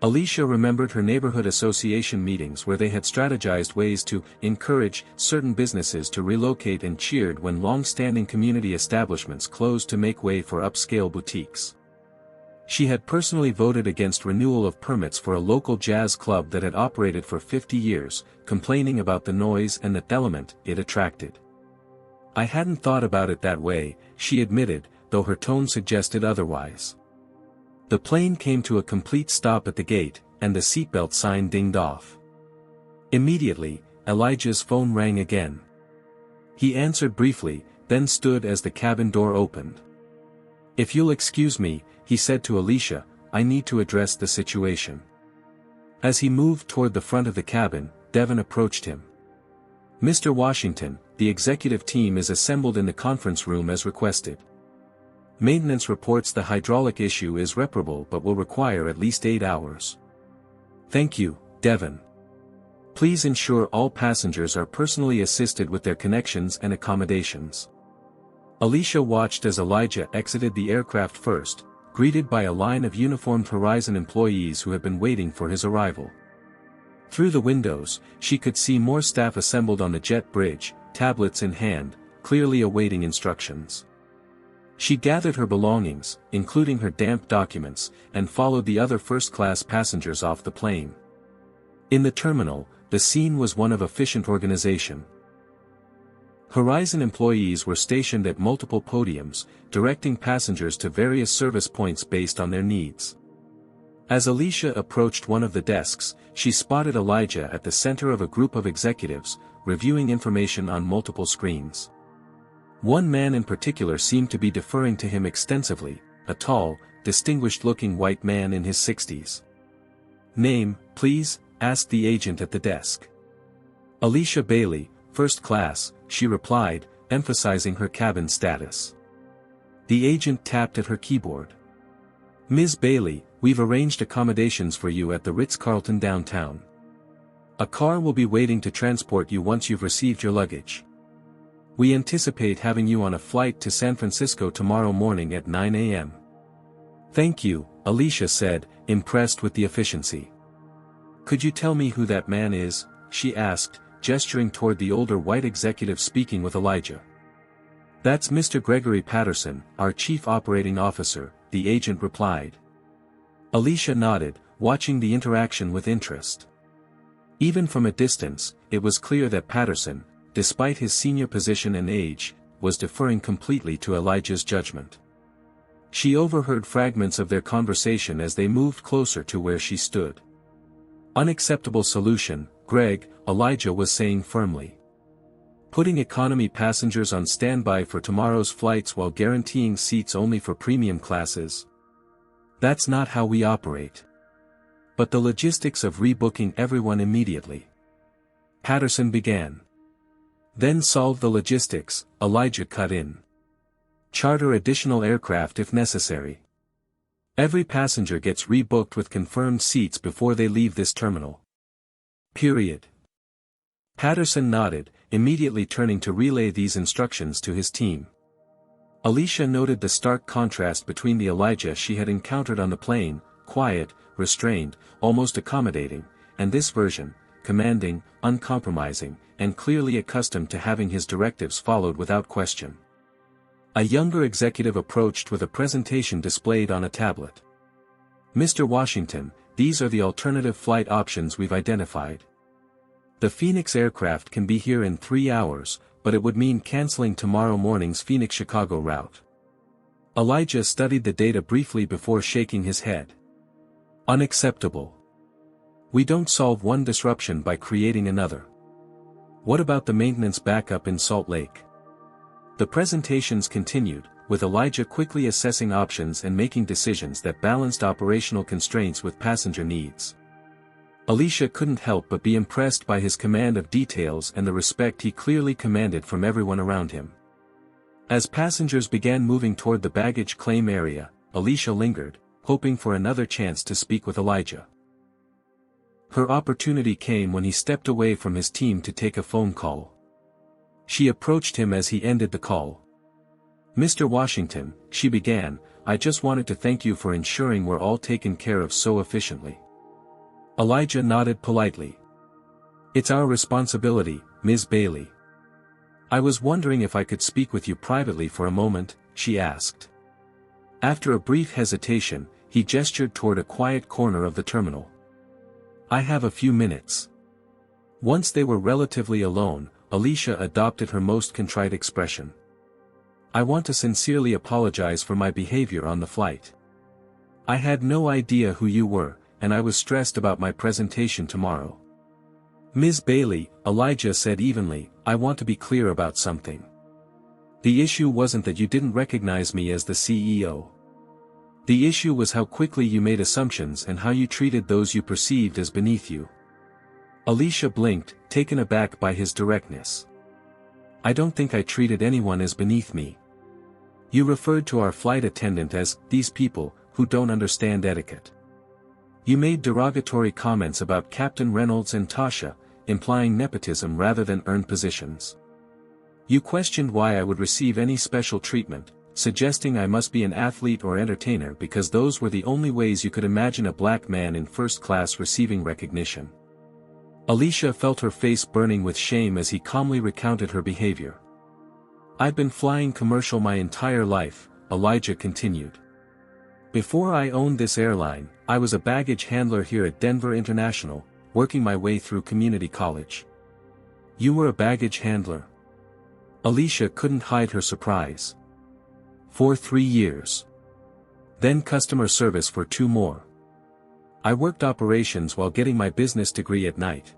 Alicia remembered her neighborhood association meetings where they had strategized ways to encourage certain businesses to relocate and cheered when long-standing community establishments closed to make way for upscale boutiques. She had personally voted against renewal of permits for a local jazz club that had operated for 50 years, complaining about the noise and the element it attracted. I hadn't thought about it that way, she admitted, though her tone suggested otherwise. The plane came to a complete stop at the gate, and the seatbelt sign dinged off. Immediately, Elijah's phone rang again. He answered briefly, then stood as the cabin door opened. If you'll excuse me, he said to Alicia, I need to address the situation. As he moved toward the front of the cabin, Devon approached him. Mr. Washington, the executive team is assembled in the conference room as requested. Maintenance reports the hydraulic issue is reparable but will require at least 8 hours. Thank you, Devon. Please ensure all passengers are personally assisted with their connections and accommodations. Alicia watched as Elijah exited the aircraft first, greeted by a line of uniformed Horizon employees who had been waiting for his arrival. Through the windows, she could see more staff assembled on the jet bridge, tablets in hand, clearly awaiting instructions. She gathered her belongings, including her damp documents, and followed the other first-class passengers off the plane. In the terminal, the scene was one of efficient organization. Horizon employees were stationed at multiple podiums, directing passengers to various service points based on their needs. As Alicia approached one of the desks, she spotted Elijah at the center of a group of executives, reviewing information on multiple screens. One man in particular seemed to be deferring to him extensively, a tall, distinguished-looking white man in his 60s. Name, please, asked the agent at the desk. Alicia Bailey, first class, she replied, emphasizing her cabin status. The agent tapped at her keyboard. Ms. Bailey, we've arranged accommodations for you at the Ritz-Carlton downtown. A car will be waiting to transport you once you've received your luggage. We anticipate having you on a flight to San Francisco tomorrow morning at 9 a.m. Thank you, Alicia said, impressed with the efficiency. Could you tell me who that man is? She asked, gesturing toward the older white executive speaking with Elijah. That's Mr. Gregory Patterson, our chief operating officer, the agent replied. Alicia nodded, watching the interaction with interest. Even from a distance, it was clear that Patterson, despite his senior position and age, was deferring completely to Elijah's judgment. She overheard fragments of their conversation as they moved closer to where she stood. Unacceptable solution, Greg, Elijah was saying firmly. Putting economy passengers on standby for tomorrow's flights while guaranteeing seats only for premium classes. That's not how we operate. But the logistics of rebooking everyone immediately. Patterson began. Then solve the logistics, Elijah cut in. Charter additional aircraft if necessary. Every passenger gets rebooked with confirmed seats before they leave this terminal. Period. Patterson nodded, immediately turning to relay these instructions to his team. Alicia noted the stark contrast between the Elijah she had encountered on the plane, quiet, restrained, almost accommodating, and this version, commanding, uncompromising, and clearly accustomed to having his directives followed without question. A younger executive approached with a presentation displayed on a tablet. "Mr. Washington, these are the alternative flight options we've identified. The Phoenix aircraft can be here in 3 hours, but it would mean canceling tomorrow morning's Phoenix-Chicago route." Elijah studied the data briefly before shaking his head. "Unacceptable. We don't solve one disruption by creating another. What about the maintenance backup in Salt Lake?" The presentations continued, with Elijah quickly assessing options and making decisions that balanced operational constraints with passenger needs. Alicia couldn't help but be impressed by his command of details and the respect he clearly commanded from everyone around him. As passengers began moving toward the baggage claim area, Alicia lingered, hoping for another chance to speak with Elijah. Her opportunity came when he stepped away from his team to take a phone call. She approached him as he ended the call. "Mr. Washington," she began, "I just wanted to thank you for ensuring we're all taken care of so efficiently." Elijah nodded politely. "It's our responsibility, Ms. Bailey." "I was wondering if I could speak with you privately for a moment," she asked. After a brief hesitation, he gestured toward a quiet corner of the terminal. "I have a few minutes." Once they were relatively alone, Alicia adopted her most contrite expression. "I want to sincerely apologize for my behavior on the flight. I had no idea who you were, and I was stressed about my presentation tomorrow." "Ms. Bailey," Elijah said evenly, "I want to be clear about something. The issue wasn't that you didn't recognize me as the CEO. The issue was how quickly you made assumptions and how you treated those you perceived as beneath you." Alicia blinked, taken aback by his directness. "I don't think I treated anyone as beneath me. You referred to our flight attendant as, these people, who don't understand etiquette. You made derogatory comments about Captain Reynolds and Tasha, implying nepotism rather than earned positions. You questioned why I would receive any special treatment, suggesting I must be an athlete or entertainer because those were the only ways you could imagine a black man in first class receiving recognition." Alicia felt her face burning with shame as he calmly recounted her behavior. "I've been flying commercial my entire life," Elijah continued. "Before I owned this airline, I was a baggage handler here at Denver International, working my way through community college." "You were a baggage handler?" Alicia couldn't hide her surprise. "For 3 years. Then customer service for 2 more. I worked operations while getting my business degree at night.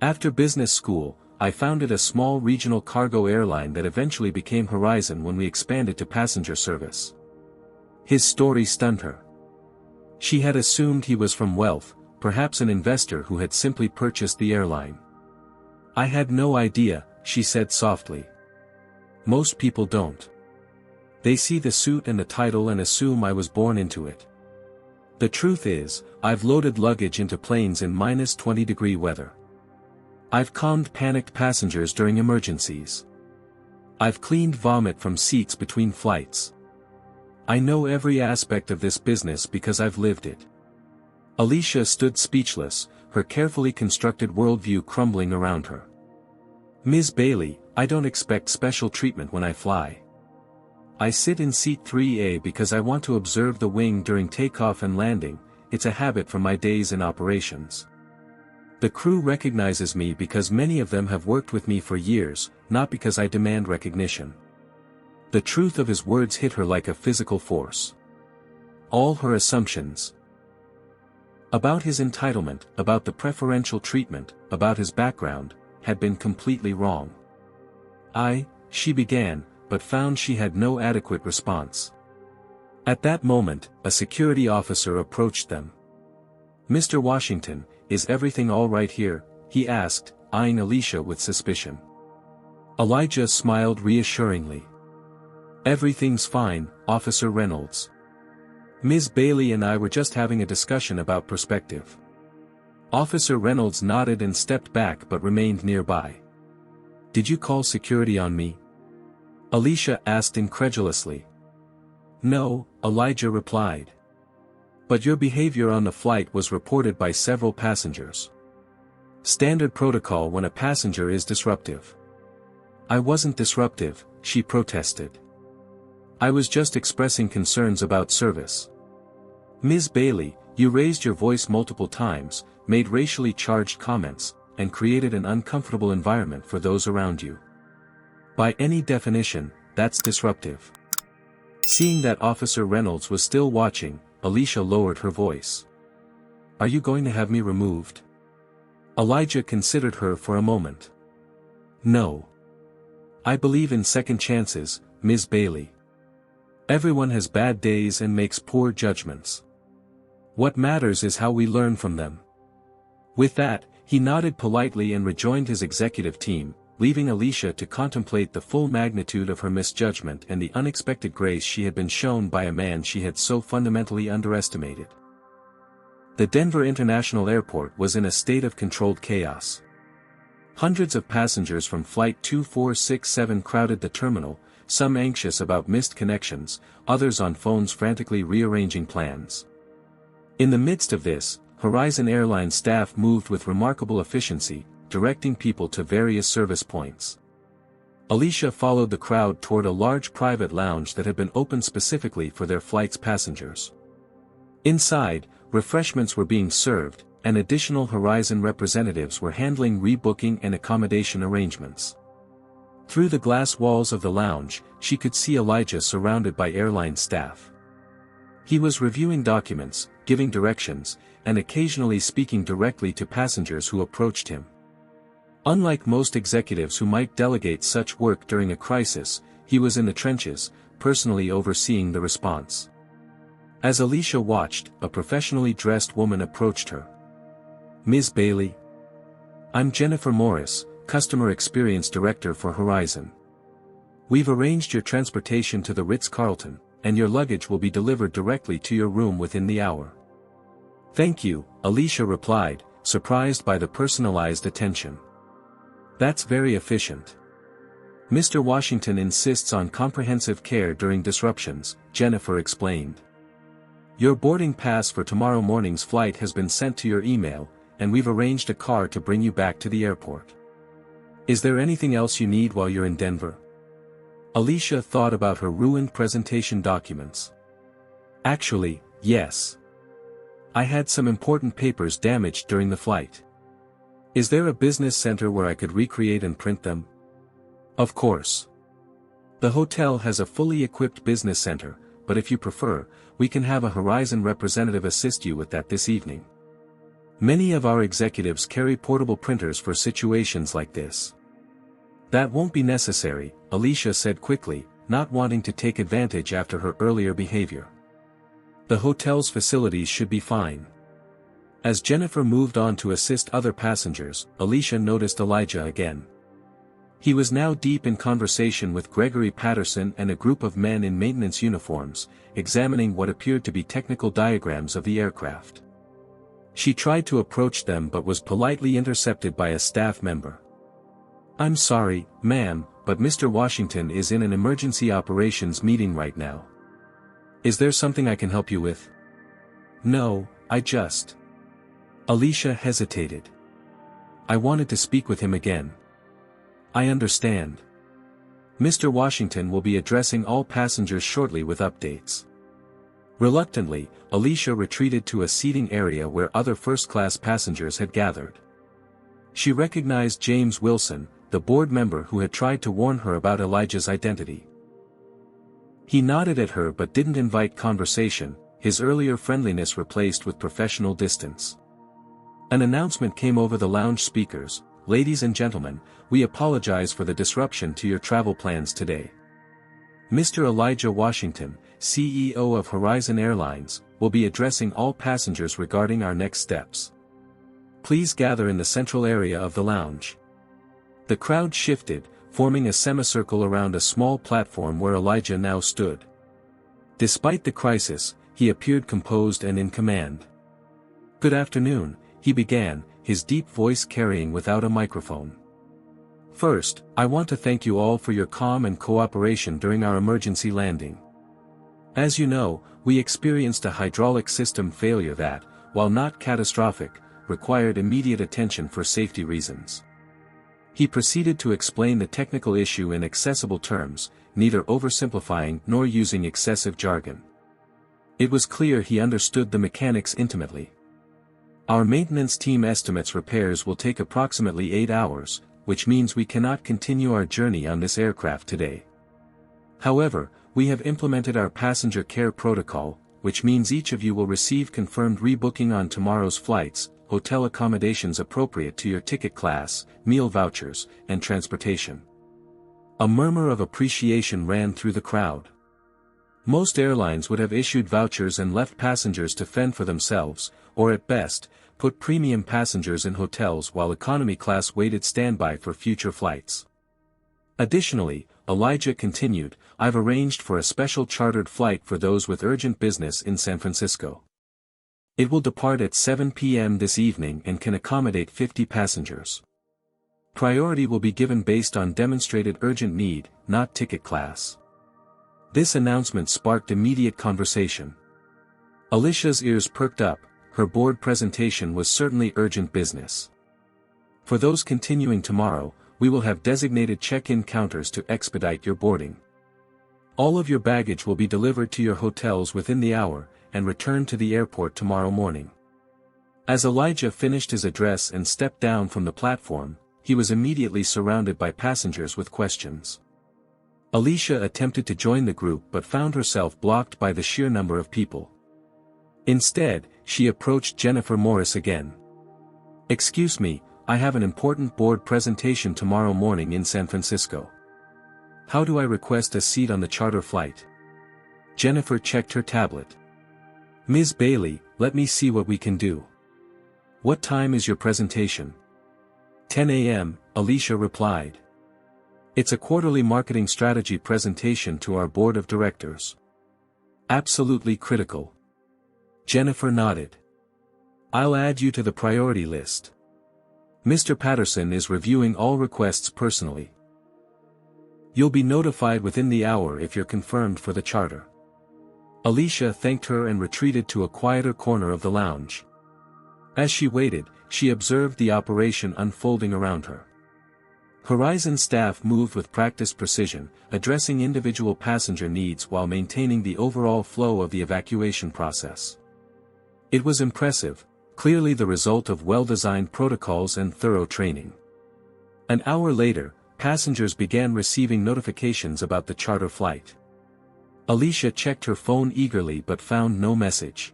After business school, I founded a small regional cargo airline that eventually became Horizon when we expanded to passenger service." His story stunned her. She had assumed he was from wealth, perhaps an investor who had simply purchased the airline. "I had no idea," she said softly. "Most people don't. They see the suit and the title and assume I was born into it. The truth is, I've loaded luggage into planes in -20-degree weather. I've calmed panicked passengers during emergencies. I've cleaned vomit from seats between flights. I know every aspect of this business because I've lived it." Alicia stood speechless, her carefully constructed worldview crumbling around her. "Ms. Bailey, I don't expect special treatment when I fly. I sit in seat 3A because I want to observe the wing during takeoff and landing. It's a habit from my days in operations. The crew recognizes me because many of them have worked with me for years, not because I demand recognition." The truth of his words hit her like a physical force. All her assumptions about his entitlement, about the preferential treatment, about his background, had been completely wrong. She began, but found she had no adequate response. At that moment, a security officer approached them. "Mr. Washington, is everything all right here?" he asked, eyeing Alicia with suspicion. Elijah smiled reassuringly. "Everything's fine, Officer Reynolds. Ms. Bailey and I were just having a discussion about perspective." Officer Reynolds nodded and stepped back but remained nearby. "Did you call security on me?" Alicia asked incredulously. "No," Elijah replied. "But your behavior on the flight was reported by several passengers. Standard protocol when a passenger is disruptive." "I wasn't disruptive," she protested. "I was just expressing concerns about service." "Ms. Bailey, you raised your voice multiple times, made racially charged comments, and created an uncomfortable environment for those around you. By any definition, that's disruptive." Seeing that Officer Reynolds was still watching, Alicia lowered her voice. "Are you going to have me removed?" Elijah considered her for a moment. "No. I believe in second chances, Ms. Bailey. Everyone has bad days and makes poor judgments. What matters is how we learn from them." With that, he nodded politely and rejoined his executive team, leaving Alicia to contemplate the full magnitude of her misjudgment and the unexpected grace she had been shown by a man she had so fundamentally underestimated. The Denver International Airport was in a state of controlled chaos. Hundreds of passengers from Flight 2467 crowded the terminal, some anxious about missed connections, others on phones frantically rearranging plans. In the midst of this, Horizon Airline staff moved with remarkable efficiency, directing people to various service points. Alicia followed the crowd toward a large private lounge that had been opened specifically for their flight's passengers. Inside, refreshments were being served, and additional Horizon representatives were handling rebooking and accommodation arrangements. Through the glass walls of the lounge, she could see Elijah surrounded by airline staff. He was reviewing documents, giving directions, and occasionally speaking directly to passengers who approached him. Unlike most executives who might delegate such work during a crisis, he was in the trenches, personally overseeing the response. As Alicia watched, a professionally dressed woman approached her. "Ms. Bailey? I'm Jennifer Morris, Customer Experience Director for Horizon. We've arranged your transportation to the Ritz-Carlton, and your luggage will be delivered directly to your room within the hour." "Thank you," Alicia replied, surprised by the personalized attention. "That's very efficient. Mr. Washington insists on comprehensive care during disruptions," Jennifer explained. "Your boarding pass for tomorrow morning's flight has been sent to your email, and we've arranged a car to bring you back to the airport. Is there anything else you need while you're in Denver?" Alicia thought about her ruined presentation documents. "Actually, yes. I had some important papers damaged during the flight. Is there a business center where I could recreate and print them?" "Of course. The hotel has a fully equipped business center, but if you prefer, we can have a Horizon representative assist you with that this evening. Many of our executives carry portable printers for situations like this." "That won't be necessary," Alicia said quickly, not wanting to take advantage after her earlier behavior. "The hotel's facilities should be fine." As Jennifer moved on to assist other passengers, Alicia noticed Elijah again. He was now deep in conversation with Gregory Patterson and a group of men in maintenance uniforms, examining what appeared to be technical diagrams of the aircraft. She tried to approach them but was politely intercepted by a staff member. "I'm sorry, ma'am, but Mr. Washington is in an emergency operations meeting right now. Is there something I can help you with?" "No, I just..." Alicia hesitated. "I wanted to speak with him again." "I understand. Mr. Washington will be addressing all passengers shortly with updates." Reluctantly, Alicia retreated to a seating area where other first-class passengers had gathered. She recognized James Wilson, the board member who had tried to warn her about Elijah's identity. He nodded at her but didn't invite conversation, his earlier friendliness replaced with professional distance. An announcement came over the lounge speakers: "Ladies and gentlemen, we apologize for the disruption to your travel plans today. Mr. Elijah Washington, CEO of Horizon Airlines, will be addressing all passengers regarding our next steps. Please gather in the central area of the lounge." The crowd shifted, forming a semicircle around a small platform where Elijah now stood. Despite the crisis, he appeared composed and in command. "Good afternoon," he began, his deep voice carrying without a microphone. First, I want to thank you all for your calm and cooperation during our emergency landing. As you know, we experienced a hydraulic system failure that, while not catastrophic, required immediate attention for safety reasons. He proceeded to explain the technical issue in accessible terms, neither oversimplifying nor using excessive jargon. It was clear he understood the mechanics intimately. Our maintenance team estimates repairs will take approximately 8 hours, which means we cannot continue our journey on this aircraft today. However, we have implemented our passenger care protocol, which means each of you will receive confirmed rebooking on tomorrow's flights, hotel accommodations appropriate to your ticket class, meal vouchers, and transportation. A murmur of appreciation ran through the crowd. Most airlines would have issued vouchers and left passengers to fend for themselves, or at best, put premium passengers in hotels while economy class waited standby for future flights. Additionally, Elijah continued, I've arranged for a special chartered flight for those with urgent business in San Francisco. It will depart at 7 p.m. this evening and can accommodate 50 passengers. Priority will be given based on demonstrated urgent need, not ticket class. This announcement sparked immediate conversation. Alicia's ears perked up, her board presentation was certainly urgent business. For those continuing tomorrow, we will have designated check-in counters to expedite your boarding. All of your baggage will be delivered to your hotels within the hour, and returned to the airport tomorrow morning. As Elijah finished his address and stepped down from the platform, he was immediately surrounded by passengers with questions. Alicia attempted to join the group but found herself blocked by the sheer number of people. Instead, she approached Jennifer Morris again. Excuse me, I have an important board presentation tomorrow morning in San Francisco. How do I request a seat on the charter flight? Jennifer checked her tablet. Ms. Bailey, let me see what we can do. What time is your presentation? 10 a.m., Alicia replied. It's a quarterly marketing strategy presentation to our board of directors. Absolutely critical. Jennifer nodded. I'll add you to the priority list. Mr. Patterson is reviewing all requests personally. You'll be notified within the hour if you're confirmed for the charter. Alicia thanked her and retreated to a quieter corner of the lounge. As she waited, she observed the operation unfolding around her. Horizon staff moved with practiced precision, addressing individual passenger needs while maintaining the overall flow of the evacuation process. It was impressive, clearly the result of well-designed protocols and thorough training. An hour later, passengers began receiving notifications about the charter flight. Alicia checked her phone eagerly but found no message.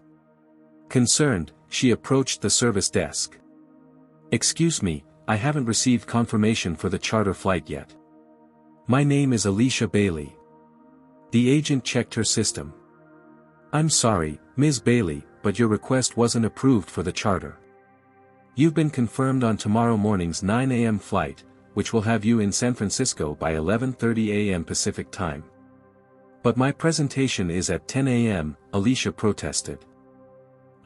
Concerned, she approached the service desk. Excuse me, I haven't received confirmation for the charter flight yet. My name is Alicia Bailey. The agent checked her system. I'm sorry, Ms. Bailey, but your request wasn't approved for the charter. You've been confirmed on tomorrow morning's 9 a.m. flight, which will have you in San Francisco by 11:30 a.m. Pacific time. But my presentation is at 10 a.m., Alicia protested.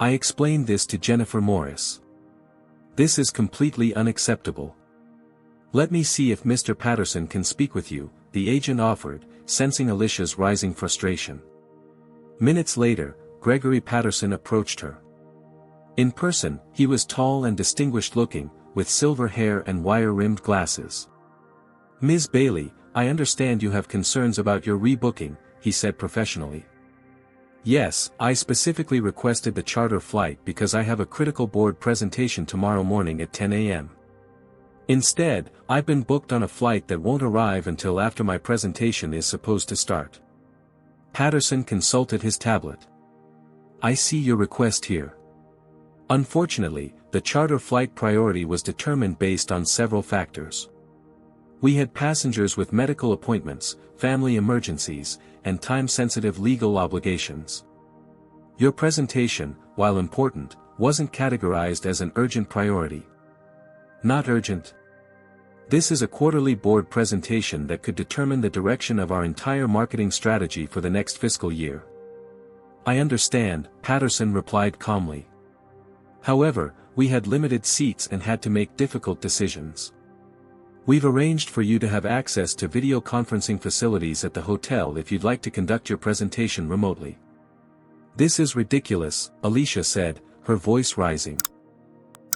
I explained this to Jennifer Morris. This is completely unacceptable. Let me see if Mr. Patterson can speak with you, the agent offered, sensing Alicia's rising frustration. Minutes later, Gregory Patterson approached her. In person, he was tall and distinguished-looking, with silver hair and wire-rimmed glasses. Ms. Bailey, I understand you have concerns about your rebooking, he said professionally. Yes, I specifically requested the charter flight because I have a critical board presentation tomorrow morning at 10 a.m. Instead, I've been booked on a flight that won't arrive until after my presentation is supposed to start. Patterson consulted his tablet. I see your request here. Unfortunately, the charter flight priority was determined based on several factors. We had passengers with medical appointments, family emergencies, and time-sensitive legal obligations. Your presentation, while important, wasn't categorized as an urgent priority. Not urgent. This is a quarterly board presentation that could determine the direction of our entire marketing strategy for the next fiscal year. I understand, Patterson replied calmly. However, we had limited seats and had to make difficult decisions. We've arranged for you to have access to video conferencing facilities at the hotel if you'd like to conduct your presentation remotely. This is ridiculous, Alicia said, her voice rising.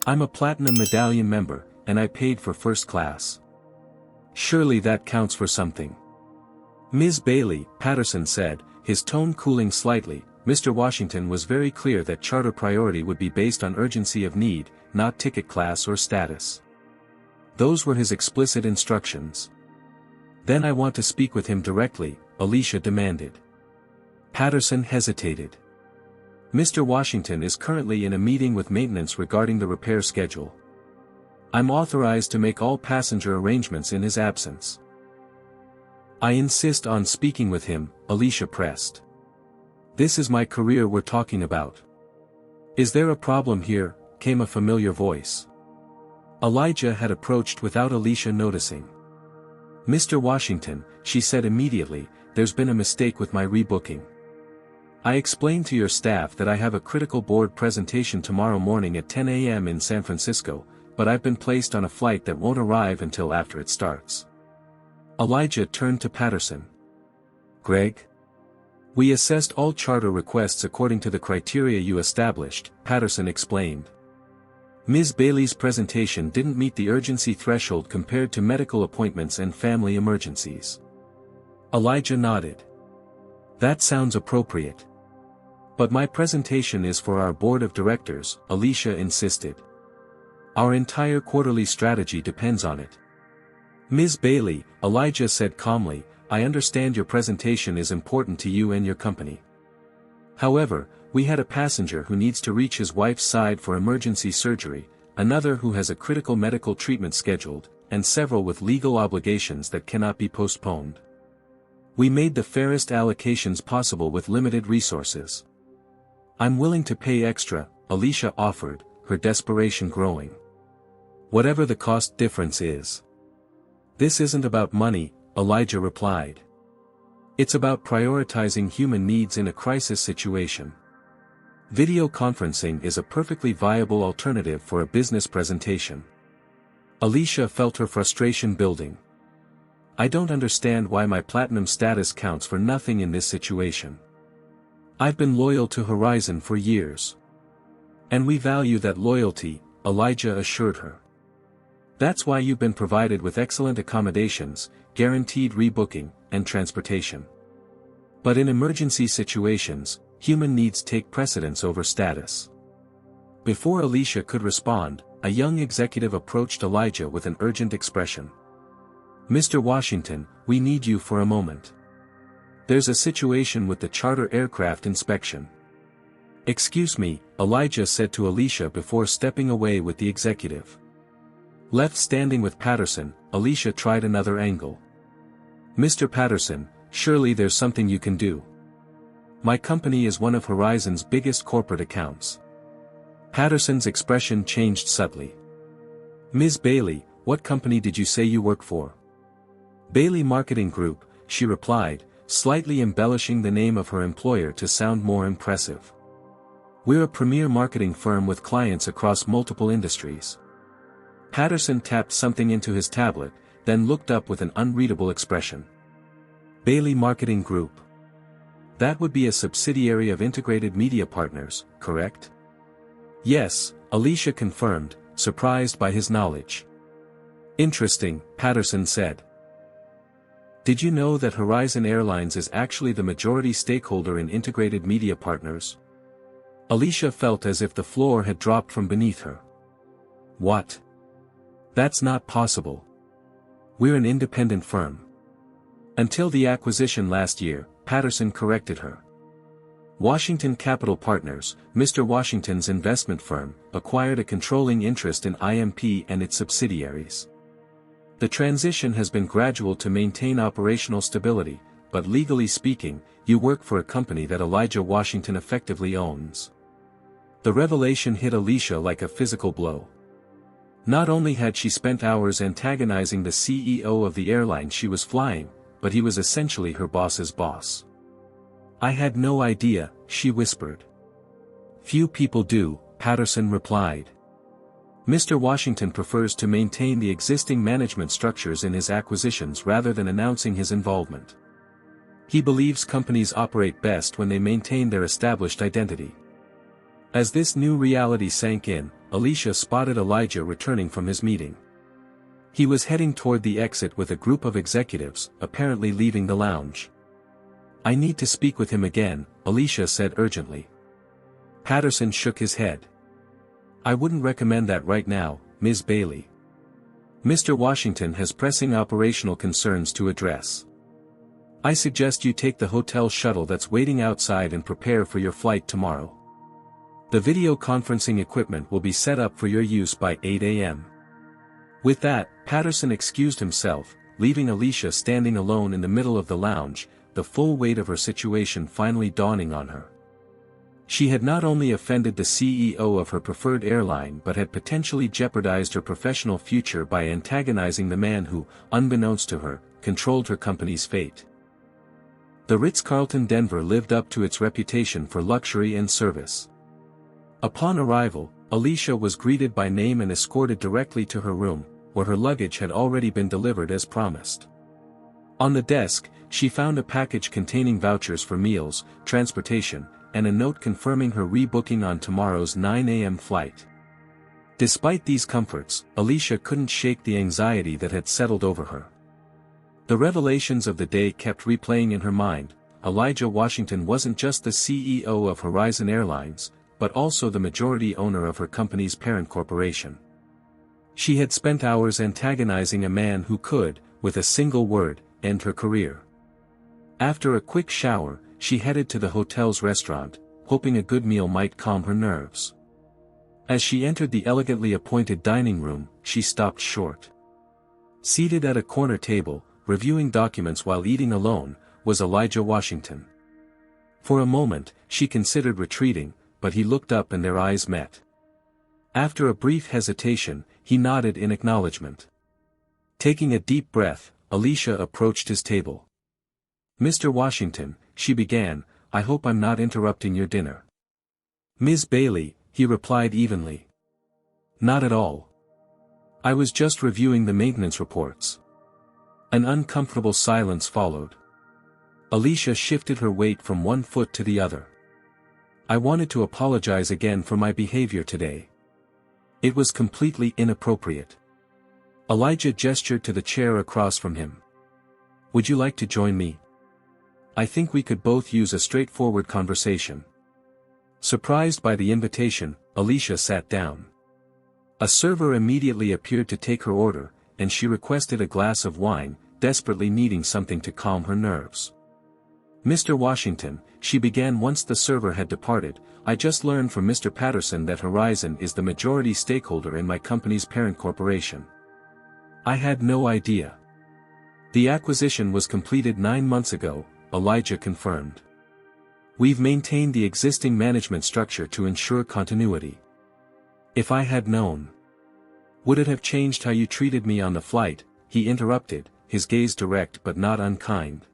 I'm a Platinum Medallion member, and I paid for first class. Surely that counts for something. Ms. Bailey, Patterson said, his tone cooling slightly. Mr. Washington was very clear that charter priority would be based on urgency of need, not ticket class or status. Those were his explicit instructions. Then I want to speak with him directly, Alicia demanded. Patterson hesitated. Mr. Washington is currently in a meeting with maintenance regarding the repair schedule. I'm authorized to make all passenger arrangements in his absence. I insist on speaking with him, Alicia pressed. This is my career we're talking about. Is there a problem here? Came a familiar voice. Elijah had approached without Alicia noticing. Mr. Washington, she said immediately, there's been a mistake with my rebooking. I explained to your staff that I have a critical board presentation tomorrow morning at 10 a.m. in San Francisco, but I've been placed on a flight that won't arrive until after it starts. Elijah turned to Patterson. Greg? We assessed all charter requests according to the criteria you established, Patterson explained. Ms. Bailey's presentation didn't meet the urgency threshold compared to medical appointments and family emergencies. Elijah nodded. That sounds appropriate. But my presentation is for our board of directors, Alicia insisted. Our entire quarterly strategy depends on it. Ms. Bailey, Elijah said calmly, I understand your presentation is important to you and your company. However, we had a passenger who needs to reach his wife's side for emergency surgery, another who has a critical medical treatment scheduled, and several with legal obligations that cannot be postponed. We made the fairest allocations possible with limited resources. I'm willing to pay extra, Alicia offered, her desperation growing. Whatever the cost difference is. This isn't about money, Elijah replied. It's about prioritizing human needs in a crisis situation. Video conferencing is a perfectly viable alternative for a business presentation. Alicia felt her frustration building. I don't understand why my platinum status counts for nothing in this situation. I've been loyal to Horizon for years. And we value that loyalty, Elijah assured her. That's why you've been provided with excellent accommodations, guaranteed rebooking, and transportation. But in emergency situations, human needs take precedence over status. Before Alicia could respond, a young executive approached Elijah with an urgent expression. Mr. Washington, we need you for a moment. There's a situation with the charter aircraft inspection. Excuse me, Elijah said to Alicia before stepping away with the executive. Left standing with Patterson, Alicia tried another angle. Mr. Patterson, surely there's something you can do. My company is one of Horizon's biggest corporate accounts. Patterson's expression changed subtly. Ms. Bailey, what company did you say you work for? Bailey Marketing Group, she replied, slightly embellishing the name of her employer to sound more impressive. We're a premier marketing firm with clients across multiple industries. Patterson tapped something into his tablet, then looked up with an unreadable expression. Bailey Marketing Group. That would be a subsidiary of Integrated Media Partners, correct? Yes, Alicia confirmed, surprised by his knowledge. Interesting, Patterson said. Did you know that Horizon Airlines is actually the majority stakeholder in Integrated Media Partners? Alicia felt as if the floor had dropped from beneath her. What? That's not possible. We're an independent firm. Until the acquisition last year, Patterson corrected her. Washington Capital Partners, Mr. Washington's investment firm, acquired a controlling interest in IMP and its subsidiaries. The transition has been gradual to maintain operational stability, but legally speaking, you work for a company that Elijah Washington effectively owns. The revelation hit Alicia like a physical blow. Not only had she spent hours antagonizing the CEO of the airline she was flying, but he was essentially her boss's boss. I had no idea, she whispered. Few people do, Patterson replied. Mr. Washington prefers to maintain the existing management structures in his acquisitions rather than announcing his involvement. He believes companies operate best when they maintain their established identity. As this new reality sank in, Alicia spotted Elijah returning from his meeting. He was heading toward the exit with a group of executives, apparently leaving the lounge. "I need to speak with him again," Alicia said urgently. Patterson shook his head. "I wouldn't recommend that right now, Ms. Bailey. Mr. Washington has pressing operational concerns to address. I suggest you take the hotel shuttle that's waiting outside and prepare for your flight tomorrow. The video conferencing equipment will be set up for your use by 8 a.m. With that, Patterson excused himself, leaving Alicia standing alone in the middle of the lounge, the full weight of her situation finally dawning on her. She had not only offended the CEO of her preferred airline but had potentially jeopardized her professional future by antagonizing the man who, unbeknownst to her, controlled her company's fate. The Ritz-Carlton Denver lived up to its reputation for luxury and service. Upon arrival, Alicia was greeted by name and escorted directly to her room, where her luggage had already been delivered as promised. On the desk, she found a package containing vouchers for meals, transportation, and a note confirming her rebooking on tomorrow's 9 a.m. flight. Despite these comforts, Alicia couldn't shake the anxiety that had settled over her. The revelations of the day kept replaying in her mind. Elijah Washington wasn't just the CEO of Horizon Airlines, but also the majority owner of her company's parent corporation. She had spent hours antagonizing a man who could, with a single word, end her career. After a quick shower, she headed to the hotel's restaurant, hoping a good meal might calm her nerves. As she entered the elegantly appointed dining room, she stopped short. Seated at a corner table, reviewing documents while eating alone, was Elijah Washington. For a moment, she considered retreating, but he looked up and their eyes met. After a brief hesitation, he nodded in acknowledgement. Taking a deep breath, Alicia approached his table. "Mr. Washington," she began, "I hope I'm not interrupting your dinner." "Ms. Bailey," he replied evenly. "Not at all. I was just reviewing the maintenance reports." An uncomfortable silence followed. Alicia shifted her weight from one foot to the other. "I wanted to apologize again for my behavior today. It was completely inappropriate." Elijah gestured to the chair across from him. "Would you like to join me? I think we could both use a straightforward conversation." Surprised by the invitation, Alicia sat down. A server immediately appeared to take her order, and she requested a glass of wine, desperately needing something to calm her nerves. "Mr. Washington," she began once the server had departed, "I just learned from Mr. Patterson that Horizon is the majority stakeholder in my company's parent corporation. I had no idea." "The acquisition was completed 9 months ago," Elijah confirmed. "We've maintained the existing management structure to ensure continuity." "If I had known." "Would it have changed how you treated me on the flight?" he interrupted, his gaze direct but not unkind.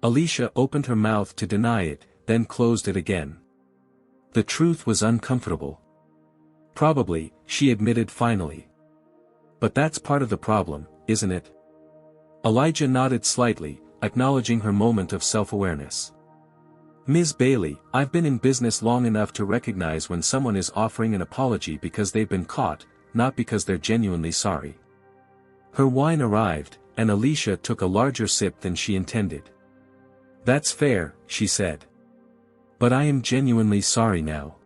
Alicia opened her mouth to deny it, then closed it again. The truth was uncomfortable. "Probably," she admitted finally. "But that's part of the problem, isn't it?" Elijah nodded slightly, acknowledging her moment of self-awareness. "Ms. Bailey, I've been in business long enough to recognize when someone is offering an apology because they've been caught, not because they're genuinely sorry." Her wine arrived, and Alicia took a larger sip than she intended. "That's fair," she said. "But I am genuinely sorry now.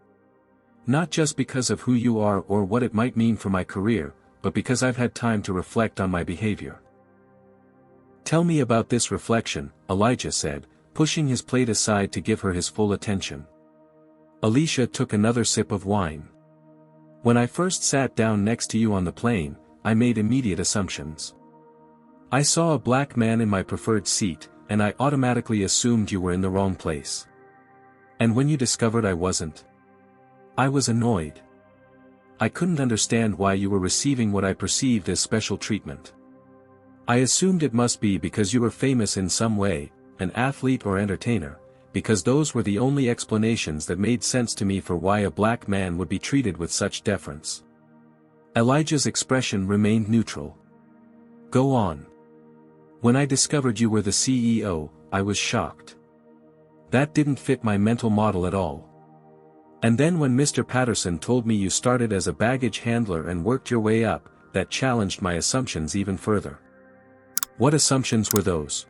Not just because of who you are or what it might mean for my career, but because I've had time to reflect on my behavior." "Tell me about this reflection," Elijah said, pushing his plate aside to give her his full attention. Alicia took another sip of wine. "When I first sat down next to you on the plane, I made immediate assumptions. I saw a black man in my preferred seat, and I automatically assumed you were in the wrong place. And when you discovered I wasn't, I was annoyed. I couldn't understand why you were receiving what I perceived as special treatment. I assumed it must be because you were famous in some way, an athlete or entertainer, because those were the only explanations that made sense to me for why a black man would be treated with such deference. Elijah's expression remained neutral. Go on. When I discovered you were the CEO, I was shocked. That didn't fit my mental model at all. And then when Mr. Patterson told me you started as a baggage handler and worked your way up, that challenged my assumptions even further. What assumptions were those?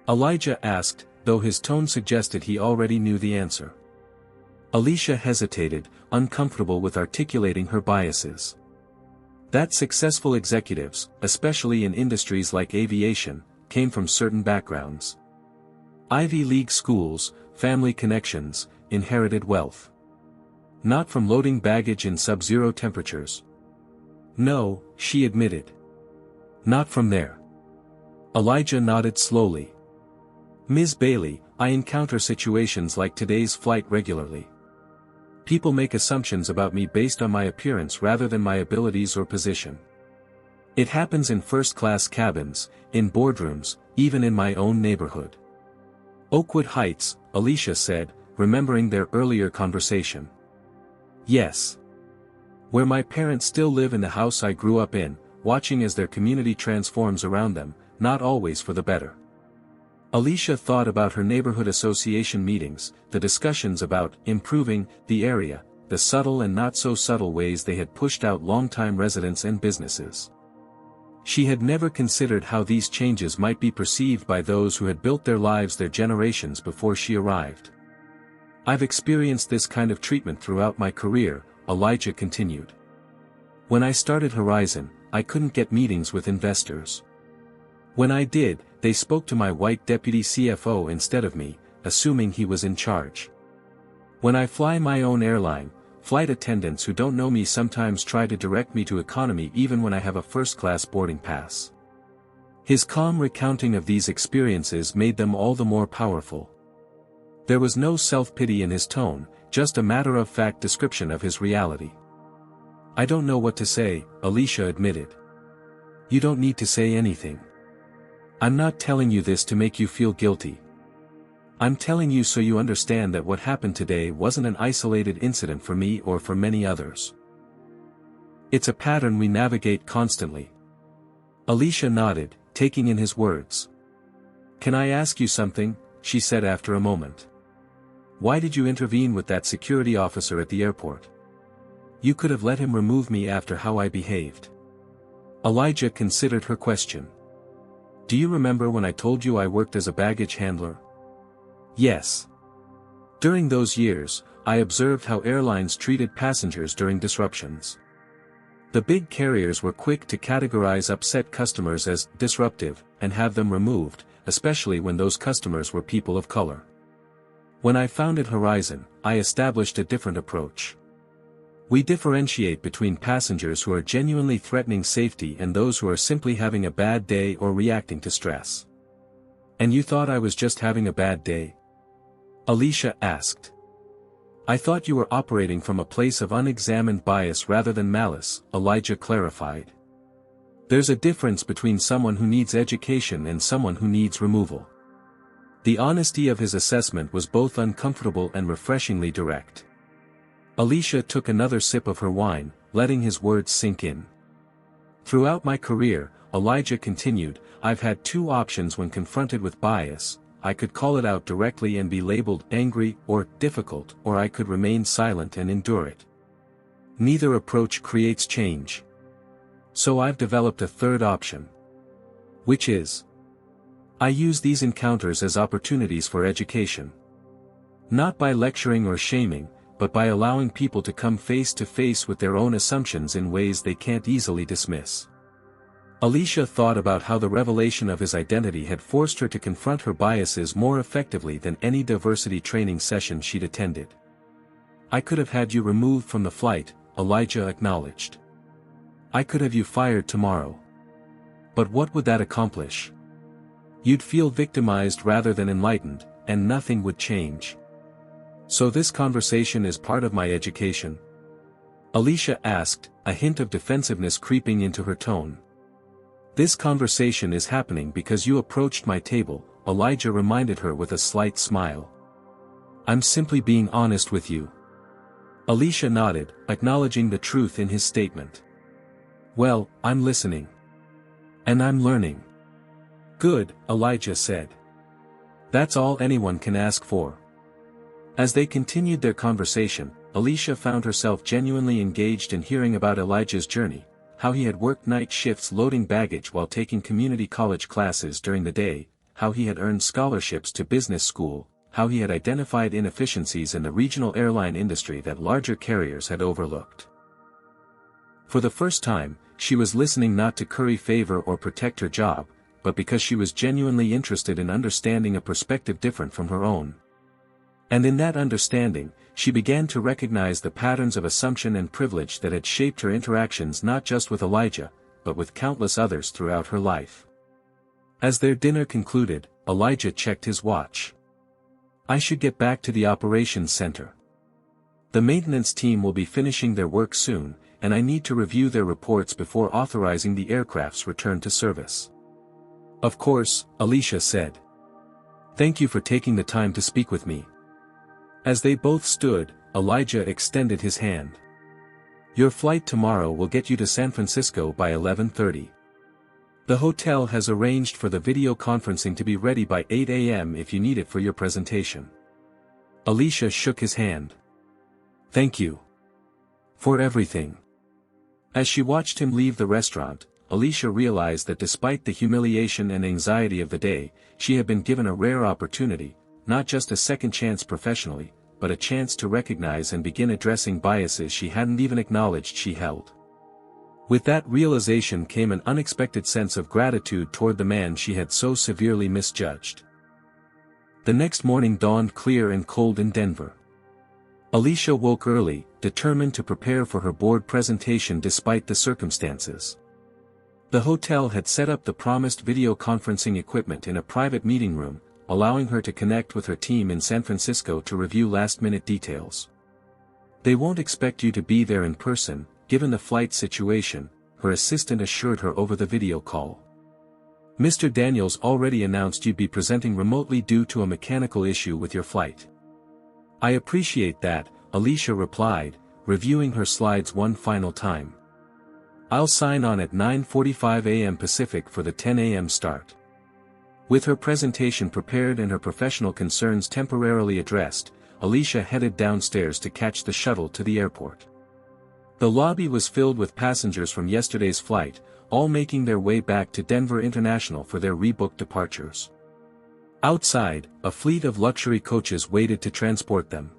Elijah asked, though his tone suggested he already knew the answer. Alicia hesitated, uncomfortable with articulating her biases. That successful executives, especially in industries like aviation, came from certain backgrounds. Ivy League schools, family connections, inherited wealth. Not from loading baggage in sub-zero temperatures. No, she admitted. Not from there. Elijah nodded slowly. Ms. Bailey, I encounter situations like today's flight regularly. People make assumptions about me based on my appearance rather than my abilities or position. It happens in first-class cabins, in boardrooms, even in my own neighborhood. Oakwood Heights, Alicia said, remembering their earlier conversation. Yes. Where my parents still live in the house I grew up in, watching as their community transforms around them, not always for the better. Alicia thought about her neighborhood association meetings, the discussions about improving the area, the subtle and not so subtle ways they had pushed out longtime residents and businesses. She had never considered how these changes might be perceived by those who had built their lives their generations before she arrived. I've experienced this kind of treatment throughout my career, Elijah continued. When I started Horizon, I couldn't get meetings with investors. When I did, they spoke to my white deputy CFO instead of me, assuming he was in charge. When I fly my own airline, flight attendants who don't know me sometimes try to direct me to economy even when I have a first-class boarding pass. His calm recounting of these experiences made them all the more powerful. There was no self-pity in his tone, just a matter-of-fact description of his reality. I don't know what to say, Alicia admitted. You don't need to say anything. I'm not telling you this to make you feel guilty. I'm telling you so you understand that what happened today wasn't an isolated incident for me or for many others. It's a pattern we navigate constantly. Alicia nodded, taking in his words. Can I ask you something? She said after a moment. Why did you intervene with that security officer at the airport? You could have let him remove me after how I behaved. Elijah considered her question. Do you remember when I told you I worked as a baggage handler? Yes. During those years, I observed how airlines treated passengers during disruptions. The big carriers were quick to categorize upset customers as disruptive and have them removed, especially when those customers were people of color. When I founded Horizon, I established a different approach. We differentiate between passengers who are genuinely threatening safety and those who are simply having a bad day or reacting to stress. And you thought I was just having a bad day? Alicia asked. I thought you were operating from a place of unexamined bias rather than malice, Elijah clarified. There's a difference between someone who needs education and someone who needs removal. The honesty of his assessment was both uncomfortable and refreshingly direct. Alicia took another sip of her wine, letting his words sink in. Throughout my career, Elijah continued, I've had two options when confronted with bias. I could call it out directly and be labeled angry or difficult, or I could remain silent and endure it. Neither approach creates change. So I've developed a third option. Which is, I use these encounters as opportunities for education. Not by lecturing or shaming, but by allowing people to come face to face with their own assumptions in ways they can't easily dismiss. Alicia thought about how the revelation of his identity had forced her to confront her biases more effectively than any diversity training session she'd attended. I could have had you removed from the flight, Elijah acknowledged. I could have you fired tomorrow. But what would that accomplish? You'd feel victimized rather than enlightened, and nothing would change. So this conversation is part of my education? Alicia asked, a hint of defensiveness creeping into her tone. This conversation is happening because you approached my table, Elijah reminded her with a slight smile. I'm simply being honest with you. Alicia nodded, acknowledging the truth in his statement. Well, I'm listening. And I'm learning. Good, Elijah said. That's all anyone can ask for. As they continued their conversation, Alicia found herself genuinely engaged in hearing about Elijah's journey, how he had worked night shifts loading baggage while taking community college classes during the day, how he had earned scholarships to business school, how he had identified inefficiencies in the regional airline industry that larger carriers had overlooked. For the first time, she was listening not to curry favor or protect her job, but because she was genuinely interested in understanding a perspective different from her own. And in that understanding, she began to recognize the patterns of assumption and privilege that had shaped her interactions not just with Elijah, but with countless others throughout her life. As their dinner concluded, Elijah checked his watch. I should get back to the operations center. The maintenance team will be finishing their work soon, and I need to review their reports before authorizing the aircraft's return to service. Of course, Alicia said. Thank you for taking the time to speak with me. As they both stood, Elijah extended his hand. Your flight tomorrow will get you to San Francisco by 11:30. The hotel has arranged for the video conferencing to be ready by 8 a.m. if you need it for your presentation. Alicia shook his hand. Thank you. For everything. As she watched him leave the restaurant, Alicia realized that despite the humiliation and anxiety of the day, she had been given a rare opportunity, not just a second chance professionally, but a chance to recognize and begin addressing biases she hadn't even acknowledged she held. With that realization came an unexpected sense of gratitude toward the man she had so severely misjudged. The next morning dawned clear and cold in Denver. Alicia woke early, determined to prepare for her board presentation despite the circumstances. The hotel had set up the promised video conferencing equipment in a private meeting room, allowing her to connect with her team in San Francisco to review last-minute details. They won't expect you to be there in person, given the flight situation, her assistant assured her over the video call. Mr. Daniels already announced you'd be presenting remotely due to a mechanical issue with your flight. I appreciate that, Alicia replied, reviewing her slides one final time. I'll sign on at 9:45 a.m. Pacific for the 10 a.m. start. With her presentation prepared and her professional concerns temporarily addressed, Alicia headed downstairs to catch the shuttle to the airport. The lobby was filled with passengers from yesterday's flight, all making their way back to Denver International for their rebooked departures. Outside, a fleet of luxury coaches waited to transport them.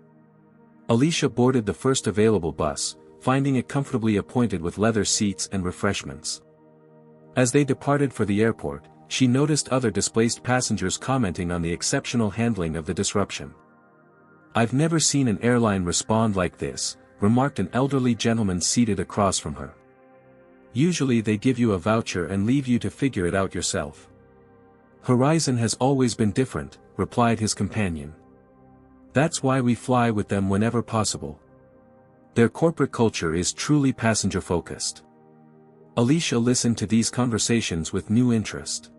Alicia boarded the first available bus, finding it comfortably appointed with leather seats and refreshments. As they departed for the airport, she noticed other displaced passengers commenting on the exceptional handling of the disruption. I've never seen an airline respond like this, remarked an elderly gentleman seated across from her. Usually they give you a voucher and leave you to figure it out yourself. Horizon has always been different, replied his companion. That's why we fly with them whenever possible. Their corporate culture is truly passenger-focused. Alicia listened to these conversations with new interest.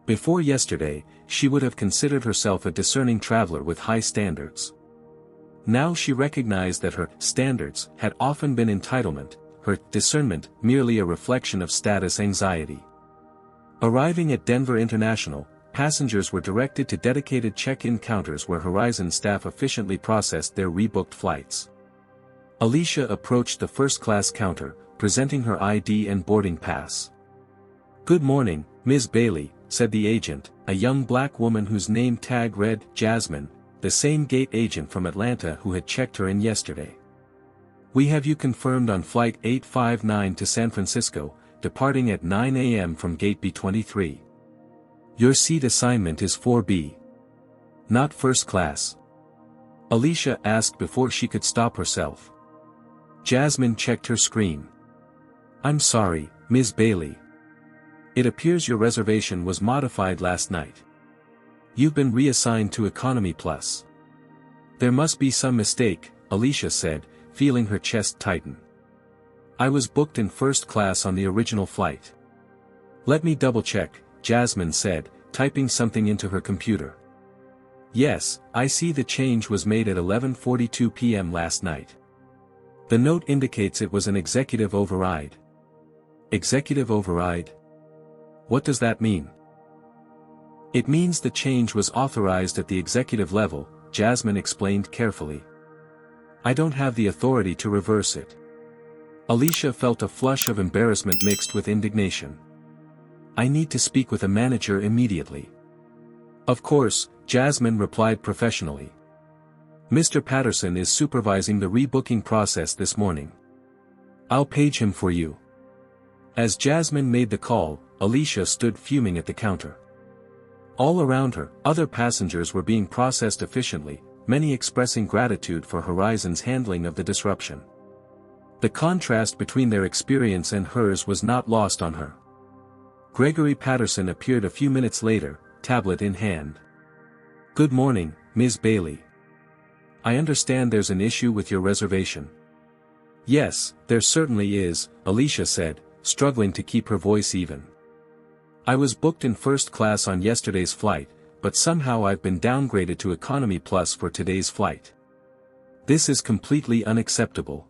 Before yesterday, she would have considered herself a discerning traveler with high standards. Now she recognized that her standards had often been entitlement, her discernment merely a reflection of status anxiety. Arriving at Denver International, passengers were directed to dedicated check-in counters where Horizon staff efficiently processed their rebooked flights. Alicia approached the first-class counter, presenting her ID and boarding pass. Good morning, Ms. Bailey, said the agent, a young black woman whose name tag read Jasmine, the same gate agent from Atlanta who had checked her in yesterday. We have you confirmed on Flight 859 to San Francisco, departing at 9 a.m. from Gate B23. Your seat assignment is 4B. Not first class. Alicia asked before she could stop herself. Jasmine checked her screen. I'm sorry, Ms. Bailey. It appears your reservation was modified last night. You've been reassigned to Economy Plus. There must be some mistake, Alicia said, feeling her chest tighten. I was booked in first class on the original flight. Let me double-check, Jasmine said, typing something into her computer. Yes, I see the change was made at 11:42 p.m. last night. The note indicates it was an executive override. Executive override? What does that mean? It means the change was authorized at the executive level, Jasmine explained carefully. I don't have the authority to reverse it. Alicia felt a flush of embarrassment mixed with indignation. I need to speak with a manager immediately. Of course, Jasmine replied professionally. Mr. Patterson is supervising the rebooking process this morning. I'll page him for you. As Jasmine made the call, Alicia stood fuming at the counter. All around her, other passengers were being processed efficiently, many expressing gratitude for Horizon's handling of the disruption. The contrast between their experience and hers was not lost on her. Gregory Patterson appeared a few minutes later, tablet in hand. Good morning, Ms. Bailey. I understand there's an issue with your reservation. Yes, there certainly is, Alicia said, struggling to keep her voice even. I was booked in first class on yesterday's flight, but somehow I've been downgraded to Economy Plus for today's flight. This is completely unacceptable.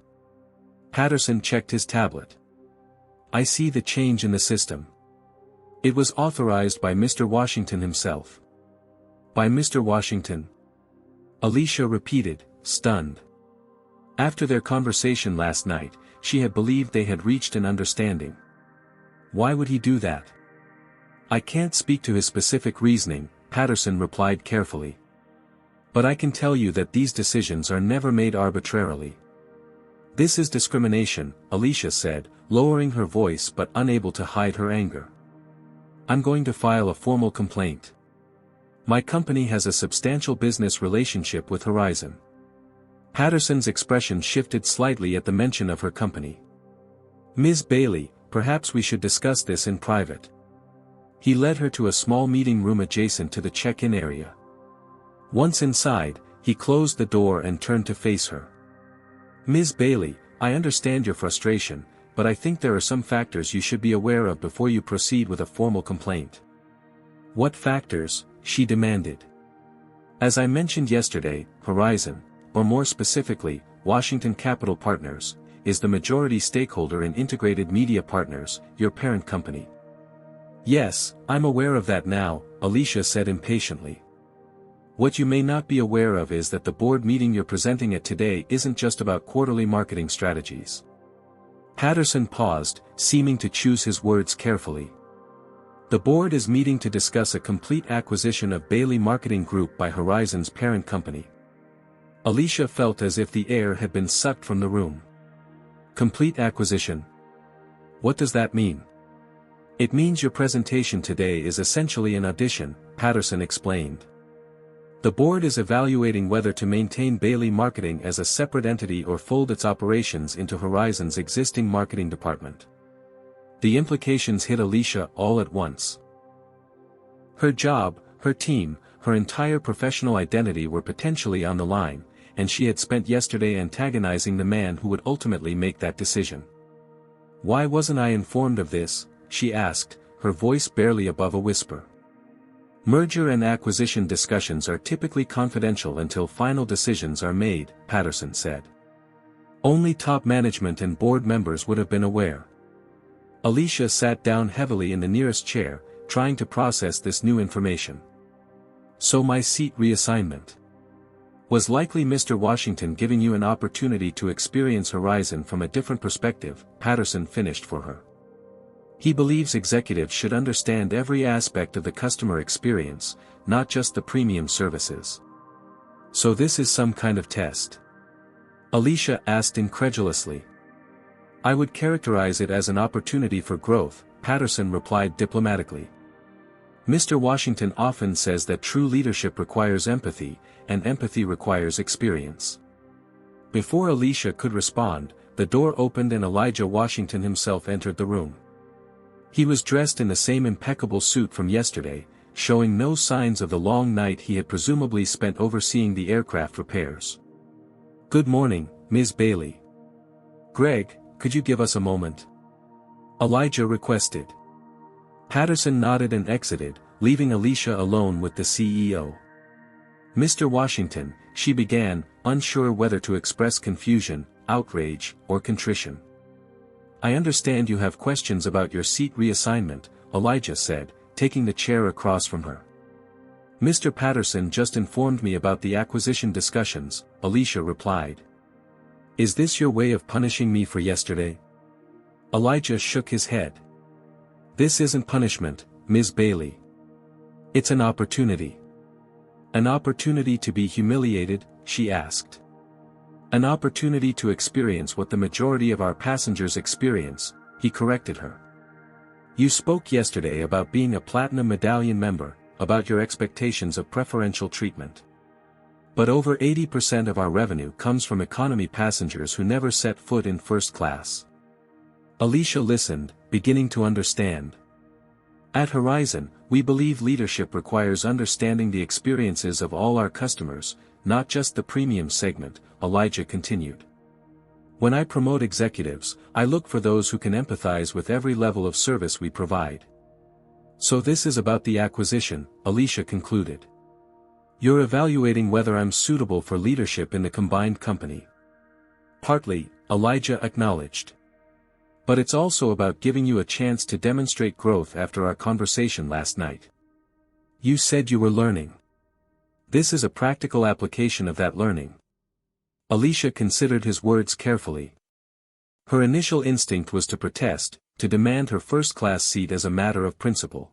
Patterson checked his tablet. I see the change in the system. It was authorized by Mr. Washington himself. By Mr. Washington? Alicia repeated, stunned. After their conversation last night, she had believed they had reached an understanding. Why would he do that? I can't speak to his specific reasoning, Patterson replied carefully. But I can tell you that these decisions are never made arbitrarily. This is discrimination, Alicia said, lowering her voice but unable to hide her anger. I'm going to file a formal complaint. My company has a substantial business relationship with Horizon. Patterson's expression shifted slightly at the mention of her company. Ms. Bailey, perhaps we should discuss this in private. He led her to a small meeting room adjacent to the check-in area. Once inside, he closed the door and turned to face her. Ms. Bailey, I understand your frustration, but I think there are some factors you should be aware of before you proceed with a formal complaint. What factors? She demanded. As I mentioned yesterday, Horizon, or more specifically, Washington Capital Partners, is the majority stakeholder in Integrated Media Partners, your parent company. Yes, I'm aware of that now, Alicia said impatiently. What you may not be aware of is that the board meeting you're presenting at today isn't just about quarterly marketing strategies. Patterson paused, seeming to choose his words carefully. The board is meeting to discuss a complete acquisition of Bailey Marketing Group by Horizon's parent company. Alicia felt as if the air had been sucked from the room. Complete acquisition? What does that mean? It means your presentation today is essentially an audition, Patterson explained. The board is evaluating whether to maintain Bailey Marketing as a separate entity or fold its operations into Horizon's existing marketing department. The implications hit Alicia all at once. Her job, her team, her entire professional identity were potentially on the line, and she had spent yesterday antagonizing the man who would ultimately make that decision. Why wasn't I informed of this? She asked, her voice barely above a whisper. Merger and acquisition discussions are typically confidential until final decisions are made, Patterson said. Only top management and board members would have been aware. Alicia sat down heavily in the nearest chair, trying to process this new information. So my seat reassignment. Was likely Mr. Washington giving you an opportunity to experience Horizon from a different perspective, Patterson finished for her. He believes executives should understand every aspect of the customer experience, not just the premium services. So this is some kind of test? Alicia asked incredulously. I would characterize it as an opportunity for growth, Patterson replied diplomatically. Mr. Washington often says that true leadership requires empathy, and empathy requires experience. Before Alicia could respond, the door opened and Elijah Washington himself entered the room. He was dressed in the same impeccable suit from yesterday, showing no signs of the long night he had presumably spent overseeing the aircraft repairs. Good morning, Ms. Bailey. Greg, could you give us a moment? Elijah requested. Patterson nodded and exited, leaving Alicia alone with the CEO. Mr. Washington, she began, unsure whether to express confusion, outrage, or contrition. I understand you have questions about your seat reassignment, Elijah said, taking the chair across from her. Mr. Patterson just informed me about the acquisition discussions, Alicia replied. Is this your way of punishing me for yesterday? Elijah shook his head. This isn't punishment, Ms. Bailey. It's an opportunity. An opportunity to be humiliated, she asked. An opportunity to experience what the majority of our passengers experience, he corrected her. You spoke yesterday about being a Platinum Medallion member, about your expectations of preferential treatment. But over 80% of our revenue comes from economy passengers who never set foot in first class. Alicia listened, beginning to understand. At Horizon, we believe leadership requires understanding the experiences of all our customers, not just the premium segment, Elijah continued. When I promote executives, I look for those who can empathize with every level of service we provide. So this is about the acquisition, Alicia concluded. You're evaluating whether I'm suitable for leadership in the combined company. Partly, Elijah acknowledged. But it's also about giving you a chance to demonstrate growth after our conversation last night. You said you were learning. This is a practical application of that learning. Alicia considered his words carefully. Her initial instinct was to protest, to demand her first-class seat as a matter of principle.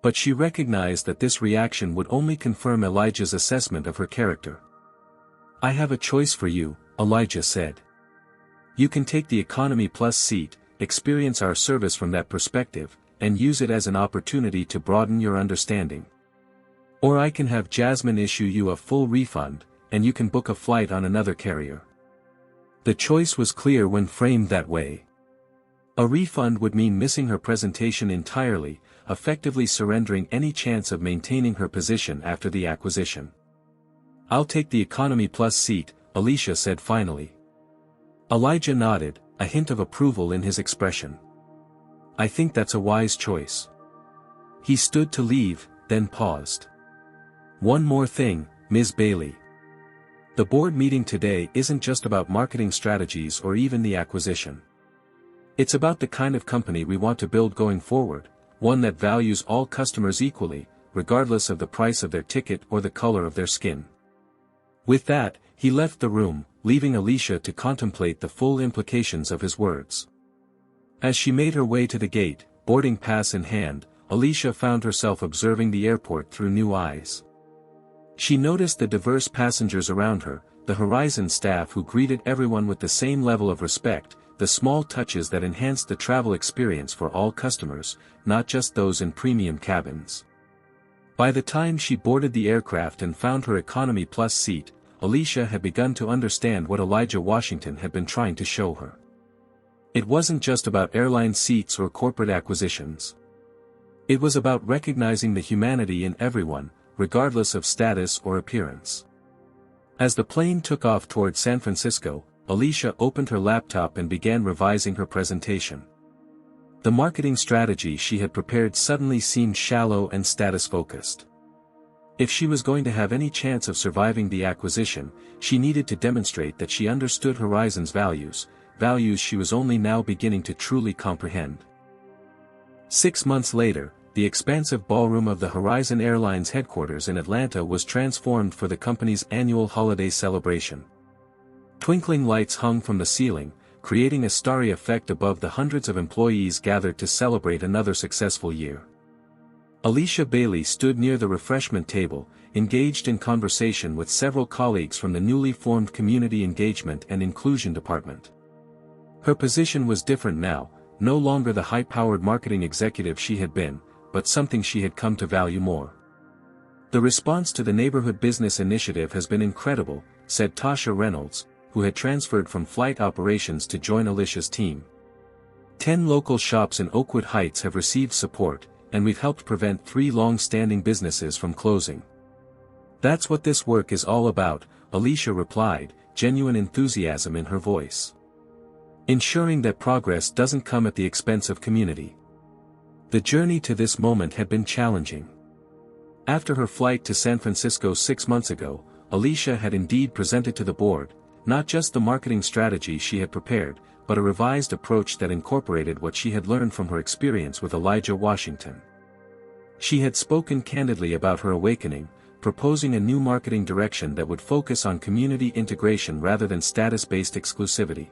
But she recognized that this reaction would only confirm Elijah's assessment of her character. I have a choice for you, Elijah said. You can take the Economy Plus seat, experience our service from that perspective, and use it as an opportunity to broaden your understanding. Or I can have Jasmine issue you a full refund, and you can book a flight on another carrier. The choice was clear when framed that way. A refund would mean missing her presentation entirely, effectively surrendering any chance of maintaining her position after the acquisition. I'll take the Economy Plus seat, Alicia said finally. Elijah nodded, a hint of approval in his expression. I think that's a wise choice. He stood to leave, then paused. One more thing, Ms. Bailey. The board meeting today isn't just about marketing strategies or even the acquisition. It's about the kind of company we want to build going forward, one that values all customers equally, regardless of the price of their ticket or the color of their skin. With that, he left the room, leaving Alicia to contemplate the full implications of his words. As she made her way to the gate, boarding pass in hand, Alicia found herself observing the airport through new eyes. She noticed the diverse passengers around her, the Horizon staff who greeted everyone with the same level of respect, the small touches that enhanced the travel experience for all customers, not just those in premium cabins. By the time she boarded the aircraft and found her Economy Plus seat, Alicia had begun to understand what Elijah Washington had been trying to show her. It wasn't just about airline seats or corporate acquisitions. It was about recognizing the humanity in everyone, regardless of status or appearance. As the plane took off toward San Francisco, Alicia opened her laptop and began revising her presentation. The marketing strategy she had prepared suddenly seemed shallow and status-focused. If she was going to have any chance of surviving the acquisition, she needed to demonstrate that she understood Horizon's values, values she was only now beginning to truly comprehend. 6 months later, the expansive ballroom of the Horizon Airlines headquarters in Atlanta was transformed for the company's annual holiday celebration. Twinkling lights hung from the ceiling, creating a starry effect above the hundreds of employees gathered to celebrate another successful year. Alicia Bailey stood near the refreshment table, engaged in conversation with several colleagues from the newly formed Community Engagement and Inclusion Department. Her position was different now, no longer the high-powered marketing executive she had been, but something she had come to value more. The response to the Neighborhood Business Initiative has been incredible, said Tasha Reynolds, who had transferred from flight operations to join Alicia's team. 10 local shops in Oakwood Heights have received support, and we've helped prevent 3 long-standing businesses from closing. That's what this work is all about, Alicia replied, genuine enthusiasm in her voice. Ensuring that progress doesn't come at the expense of community. The journey to this moment had been challenging. After her flight to San Francisco 6 months ago, Alicia had indeed presented to the board, not just the marketing strategy she had prepared, but a revised approach that incorporated what she had learned from her experience with Elijah Washington. She had spoken candidly about her awakening, proposing a new marketing direction that would focus on community integration rather than status-based exclusivity.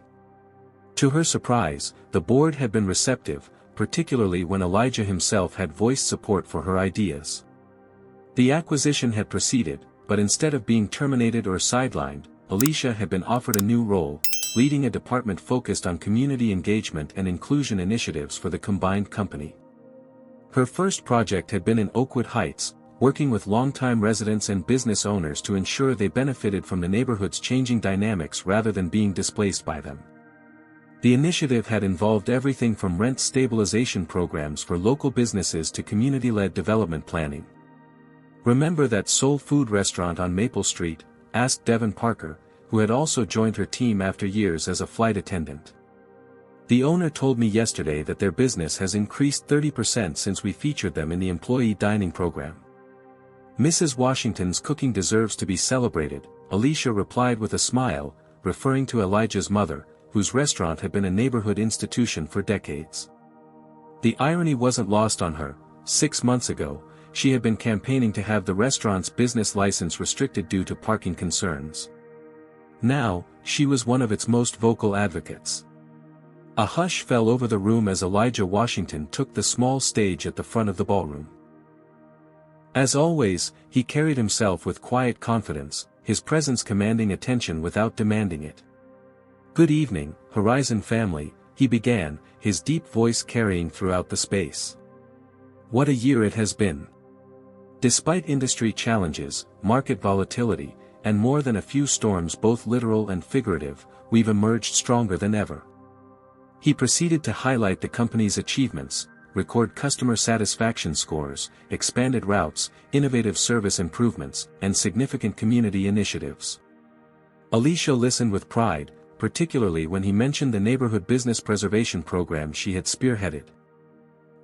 To her surprise, the board had been receptive, particularly when Elijah himself had voiced support for her ideas. The acquisition had proceeded, but instead of being terminated or sidelined, Alicia had been offered a new role, leading a department focused on community engagement and inclusion initiatives for the combined company. Her first project had been in Oakwood Heights, working with longtime residents and business owners to ensure they benefited from the neighborhood's changing dynamics rather than being displaced by them. The initiative had involved everything from rent stabilization programs for local businesses to community-led development planning. "Remember that soul food restaurant on Maple Street?" asked Devin Parker, who had also joined her team after years as a flight attendant. "The owner told me yesterday that their business has increased 30% since we featured them in the employee dining program." "Mrs. Washington's cooking deserves to be celebrated," Alicia replied with a smile, referring to Elijah's mother, whose restaurant had been a neighborhood institution for decades. The irony wasn't lost on her. 6 months ago, she had been campaigning to have the restaurant's business license restricted due to parking concerns. Now, she was one of its most vocal advocates. A hush fell over the room as Elijah Washington took the small stage at the front of the ballroom. As always, he carried himself with quiet confidence, his presence commanding attention without demanding it. "Good evening, Horizon family," he began, his deep voice carrying throughout the space. "What a year it has been. Despite industry challenges, market volatility, and more than a few storms both literal and figurative, we've emerged stronger than ever." He proceeded to highlight the company's achievements, record customer satisfaction scores, expanded routes, innovative service improvements, and significant community initiatives. Alicia listened with pride, particularly when he mentioned the neighborhood business preservation program she had spearheaded.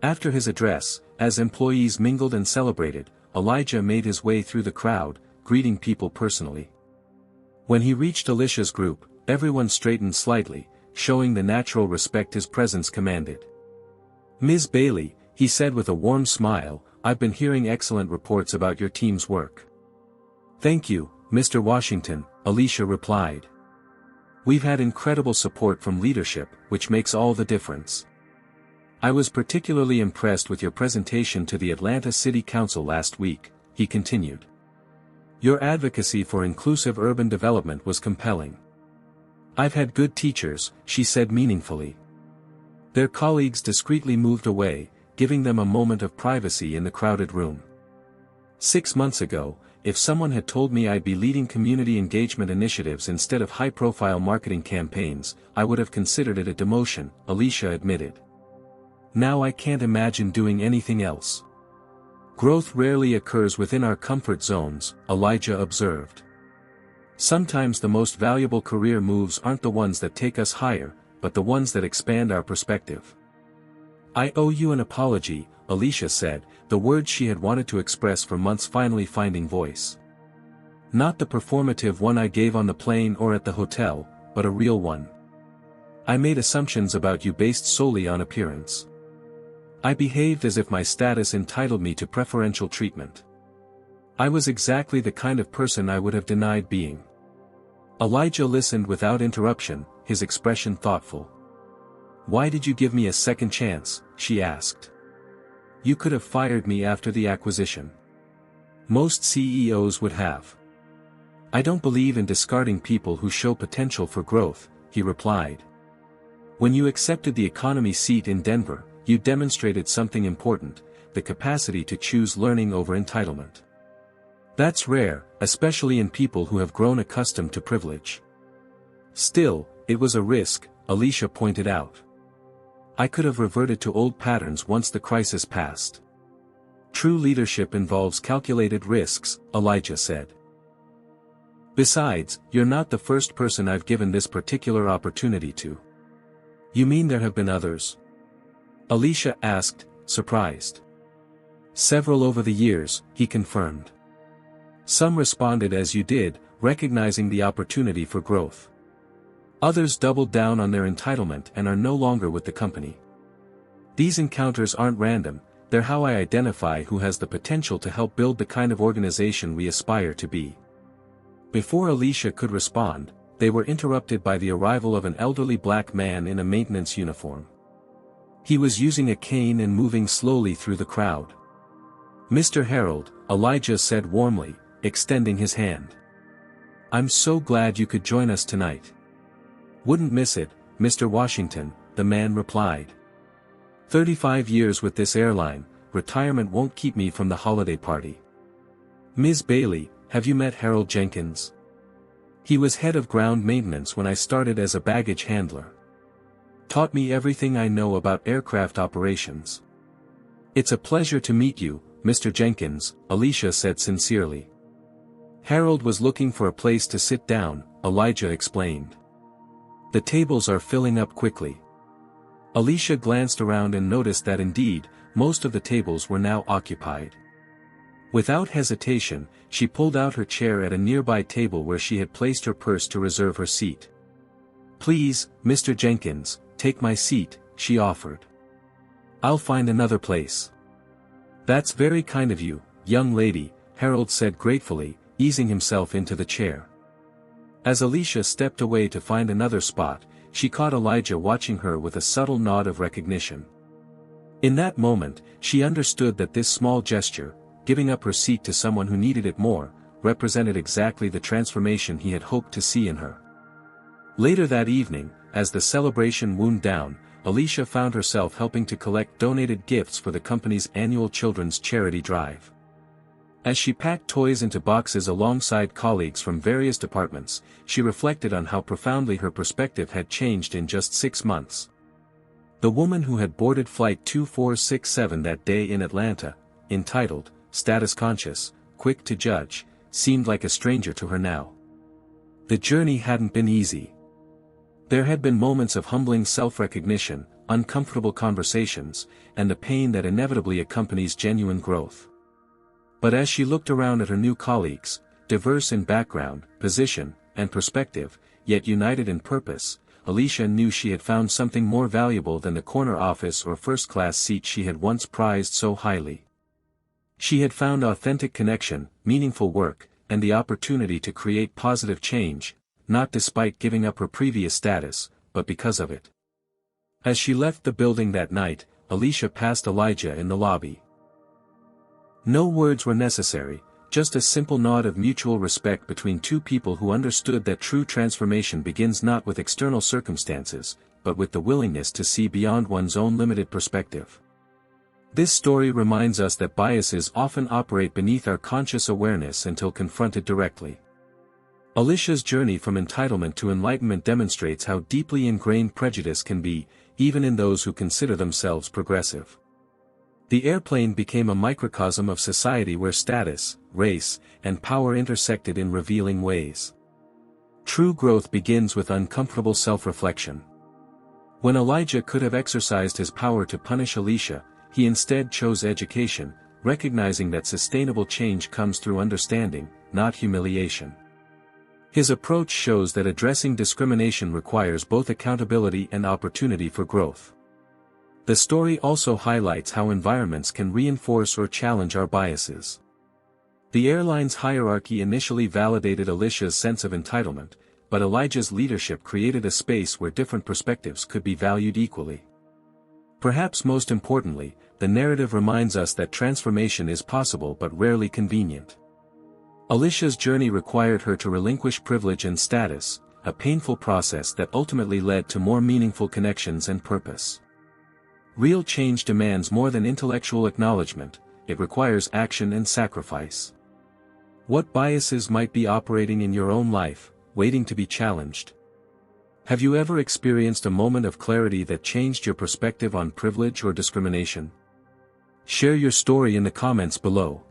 After his address, as employees mingled and celebrated, Elijah made his way through the crowd, greeting people personally. When he reached Alicia's group, everyone straightened slightly, showing the natural respect his presence commanded. "Ms. Bailey," he said with a warm smile, "I've been hearing excellent reports about your team's work." "Thank you, Mr. Washington," Alicia replied. "We've had incredible support from leadership, which makes all the difference. I was particularly impressed with your presentation to the Atlanta City Council last week," he continued. "Your advocacy for inclusive urban development was compelling." "I've had good teachers," she said meaningfully. Their colleagues discreetly moved away, giving them a moment of privacy in the crowded room. 6 months ago, if someone had told me I'd be leading community engagement initiatives instead of high-profile marketing campaigns, I would have considered it a demotion," Alicia admitted. "Now I can't imagine doing anything else." "Growth rarely occurs within our comfort zones," Elijah observed. "Sometimes the most valuable career moves aren't the ones that take us higher, but the ones that expand our perspective." "I owe you an apology," Alicia said, the words she had wanted to express for months finally finding voice. "Not the performative one I gave on the plane or at the hotel, but a real one. I made assumptions about you based solely on appearance. I behaved as if my status entitled me to preferential treatment. I was exactly the kind of person I would have denied being." Elijah listened without interruption, his expression thoughtful. "Why did you give me a second chance?" she asked. "You could have fired me after the acquisition. Most CEOs would have." "I don't believe in discarding people who show potential for growth," he replied. "When you accepted the economy seat in Denver, you demonstrated something important, the capacity to choose learning over entitlement. That's rare, especially in people who have grown accustomed to privilege." "Still, it was a risk," Alicia pointed out. "I could have reverted to old patterns once the crisis passed." "True leadership involves calculated risks," Elijah said. "Besides, you're not the first person I've given this particular opportunity to." "You mean there have been others?" Alicia asked, surprised. "Several over the years," he confirmed. "Some responded as you did, recognizing the opportunity for growth. Others doubled down on their entitlement and are no longer with the company. These encounters aren't random, they're how I identify who has the potential to help build the kind of organization we aspire to be. Before Alicia could respond, they were interrupted by the arrival of an elderly black man in a maintenance uniform. He was using a cane and moving slowly through the crowd. "Mr. Harold," Elijah said warmly, extending his hand. "I'm so glad you could join us tonight." "Wouldn't miss it, Mr. Washington," the man replied. 35 years with this airline, retirement won't keep me from the holiday party." "Ms. Bailey, have you met Harold Jenkins? He was head of ground maintenance when I started as a baggage handler. Taught me everything I know about aircraft operations." "It's a pleasure to meet you, Mr. Jenkins," Alicia said sincerely. "Harold was looking for a place to sit down," Elijah explained. "The tables are filling up quickly." Alicia glanced around and noticed that indeed, most of the tables were now occupied. Without hesitation, she pulled out her chair at a nearby table where she had placed her purse to reserve her seat. "Please, Mr. Jenkins, take my seat," she offered. "I'll find another place." "That's very kind of you, young lady," Harold said gratefully, easing himself into the chair. As Alicia stepped away to find another spot, she caught Elijah watching her with a subtle nod of recognition. In that moment, she understood that this small gesture, giving up her seat to someone who needed it more, represented exactly the transformation he had hoped to see in her. Later that evening, as the celebration wound down, Alicia found herself helping to collect donated gifts for the company's annual children's charity drive. As she packed toys into boxes alongside colleagues from various departments, she reflected on how profoundly her perspective had changed in just 6 months. The woman who had boarded Flight 2467 that day in Atlanta, entitled, "Status Conscious, Quick to Judge," seemed like a stranger to her now. The journey hadn't been easy. There had been moments of humbling self-recognition, uncomfortable conversations, and the pain that inevitably accompanies genuine growth. But as she looked around at her new colleagues, diverse in background, position, and perspective, yet united in purpose, Alicia knew she had found something more valuable than the corner office or first-class seat she had once prized so highly. She had found authentic connection, meaningful work, and the opportunity to create positive change, not despite giving up her previous status, but because of it. As she left the building that night, Alicia passed Elijah in the lobby. No words were necessary, just a simple nod of mutual respect between two people who understood that true transformation begins not with external circumstances, but with the willingness to see beyond one's own limited perspective. This story reminds us that biases often operate beneath our conscious awareness until confronted directly. Alicia's journey from entitlement to enlightenment demonstrates how deeply ingrained prejudice can be, even in those who consider themselves progressive. The airplane became a microcosm of society where status, race, and power intersected in revealing ways. True growth begins with uncomfortable self-reflection. When Elijah could have exercised his power to punish Alicia, he instead chose education, recognizing that sustainable change comes through understanding, not humiliation. His approach shows that addressing discrimination requires both accountability and opportunity for growth. The story also highlights how environments can reinforce or challenge our biases. The airline's hierarchy initially validated Alicia's sense of entitlement, but Elijah's leadership created a space where different perspectives could be valued equally. Perhaps most importantly, the narrative reminds us that transformation is possible but rarely convenient. Alicia's journey required her to relinquish privilege and status, a painful process that ultimately led to more meaningful connections and purpose. Real change demands more than intellectual acknowledgement, it requires action and sacrifice. What biases might be operating in your own life, waiting to be challenged? Have you ever experienced a moment of clarity that changed your perspective on privilege or discrimination? Share your story in the comments below.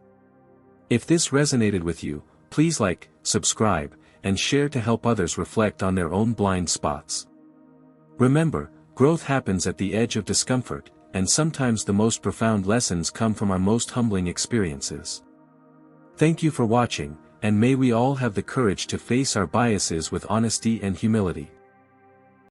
If this resonated with you, please like, subscribe, and share to help others reflect on their own blind spots. Remember, growth happens at the edge of discomfort, and sometimes the most profound lessons come from our most humbling experiences. Thank you for watching, and may we all have the courage to face our biases with honesty and humility.